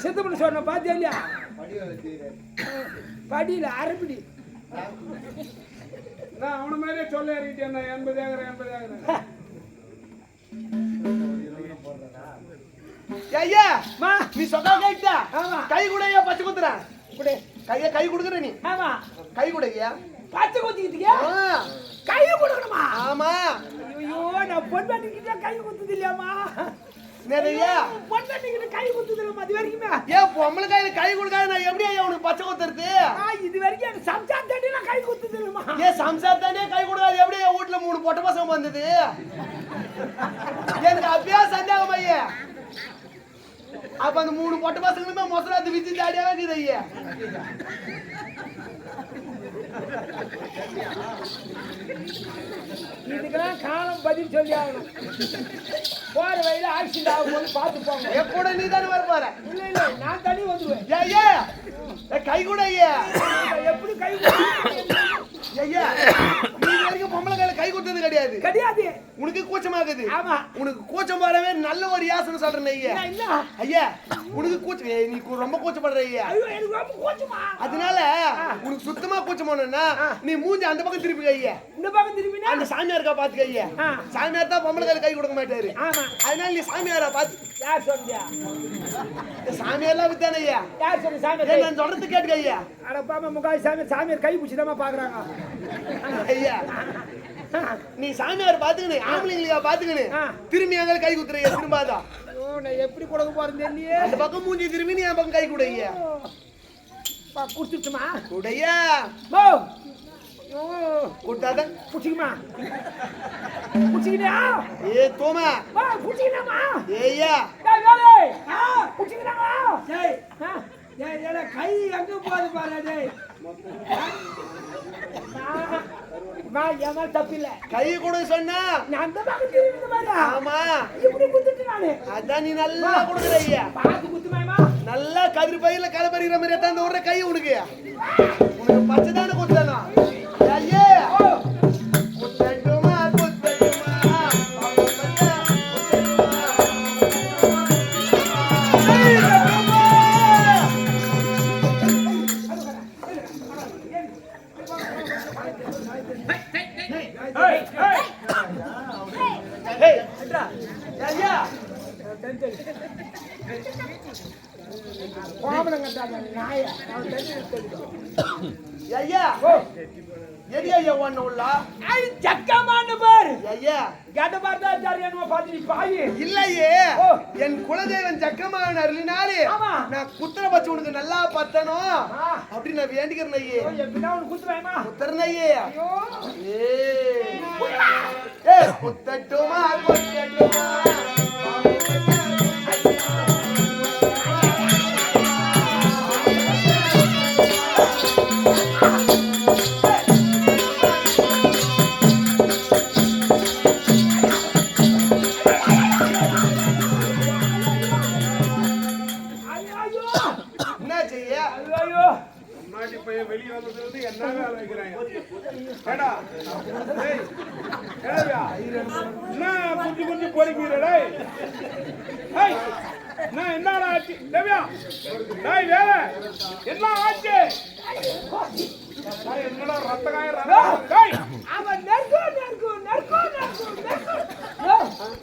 செத்து பண்ண சொன்ன பாத்தியா இல்லையா? படியில அரபிடி நான் அவன மாதிரியே சொல்ல இறங்கிட்டேன். 80 ஏக்கர் ஐயா மா நீ சொக்கா கைட்டா ஆமா. கை கூட ஐயா பச்சை குத்துற இப்படி கை கொடுக்குற நீ ஆமா கை கூட ஐயா. பச்சை குத்திக்கிட்டியா கை கொடுக்கணுமா? ஆமா ஐயோ நான் பொண்டாட்டிக்கிட்ட கை குத்துது இல்லையாமா? நிறைய பொண்டாட்டிக்கிட்ட கை குத்துது இல்லையா அது வரைக்குமே? ஏன் பொம்பளை கையில கை கொடுக்காத நான் எப்படி ஐயா உனக்கு பச்சை குத்துறது? இது வரைக்கும் எனக்கு சம்சாரத்தாண்டி நான் கை குத்துது இல்லையா? ஏன் சம்சாரத்தானே கை கொடுக்காது எப்படி என் வீட்டுல 3 பொட்டை பசங்க வந்தது? எனக்கு அப்படியே சந்தேகம் ஐயா. அப்ப அந்த 3 பொட்டை பசங்களுமே மொசராத்து விச்சு தாடியாவே இருக்குது ஐயா. இதுக்கெல்லாம் காலம் பதில் சொல்லி ஆகணும். போற வழியில ஆக்சிடென்ட் ஆகும்போது பார்த்து போங்க. எப்போட நீ தானே வர போற? இல்ல இல்ல நான் தனி வந்துருவேன். ஐயா கை கூட ஐயா. எப்படி கை ஐயா நீ வரைக்கும் பொம்பளை கையில கை கொடுத்தது கிடையாது. கிடையாது. உனக்கு கூச்சமாகுது. ஆமா. உனக்கு கூச்சம் வரவே நல்ல ஒரு யாசனை சொல்றேன் ஐயா. இல்ல ஐயா உனக்கு கூச்சம் நீ ரொம்ப கூச்சப்படுற ஐயா. ஐயோ எனக்கு ரொம்ப கூச்சமா. அதனால உனக்கு சுத்தமா கூச்சம் போனா நீ மூஞ்சி அந்த பக்கம் திருப்பி ஐயா. இந்த பக்கம் திரும்பினா அந்த சாமியாருக்கா பாத்துக்க ஐயா. சாமியார் தான் பொம்பளை கையில கை கொடுக்க மாட்டாரு. ஆமா. அதனால நீ சாமியாரா பாத்து. யார் சொல்றியா? சாமியார்லாம் வித்தானே ஐயா. யார் சொல்லு சாமியார்? நான் சொல்றது கேட்டுக்க ஐயா. அட பாமா முகாய் சாமியார் கை பிடிச்சிதாமா பாக்குறாங்க. ஐயா நீ சாமியார் பாத்துக்கணே ஆம்பளைங்களா பாத்துக்கணே திரும்பி அங்க கை குத்துறையா திரும்பாதா? நான் எப்படி கொடுக்க போறேன் தெரியலையே. அந்த பக்கம் மூஞ்சி திரும்பி நீ என் பக்கம் கை குடையா. குடுத்துட்டுமா? குடையா போ குட்டாத புடிச்சிக்குமா? புடிச்சிக்கிறியா? ஏ தோமா வா புடிச்சிக்கினாமா? ஏய்யா டேய் வேலை புடிச்சிக்கினாமா? டேய் டேய் ஏல கை எங்க போகுது பாரு டேய். வா ஏமா தப்பில்ல. கை கூட சொன்னா நான் அந்த பக்கம் திரும்பி பாரு. ஆமா இப்படி குத்திட்டு நானே. அதான் நீ நல்லா குடுக்குற ஐயா. பாத்து குத்துமாமா? நல்லா கதிர் பையில கலை பறிக்கிற மாதிரி தான் ஓடுற கை உனக்கு. உனக்கு பச்சை தானே குத்தானா? ஐயே குத்தட்டுமா குத்தட்டுமா ஐயா ஐயா எடி ஐயா ஒண்ணு உள்ள சக்கமான பாரு. ஐயா கேட்ட பார்த்தா ஜாரியானோ பாத்து நீ பாய். இல்லையே என் குலதெய்வன் ஜக்கமான அருளினாலே ஆமா. நான் குத்துற பச்சு உனக்கு நல்லா பத்தணும் அப்படி நான் வேண்டிக்கிறேன் ஐயே. எப்படின்னா உனக்கு குத்துவேமா? குத்துறேன் ஐயே. ஐயோ ஏ குத்தட்டுமா குத்தட்டுமா என்ன செய்ய? ஐயோ முன்னாடி போய் வெளியே வந்ததுல இருந்து என்ன வேலை வைக்கிறாங்க? ஏடா டேய் ஏடா என்ன குஞ்சு குஞ்சு பொறுக்கிறடா? டேய் நான் என்னடா ஆச்சு? தேவியா டேய் வேலை என்ன ஆச்சு? டேய் என்னடா ரத்த காய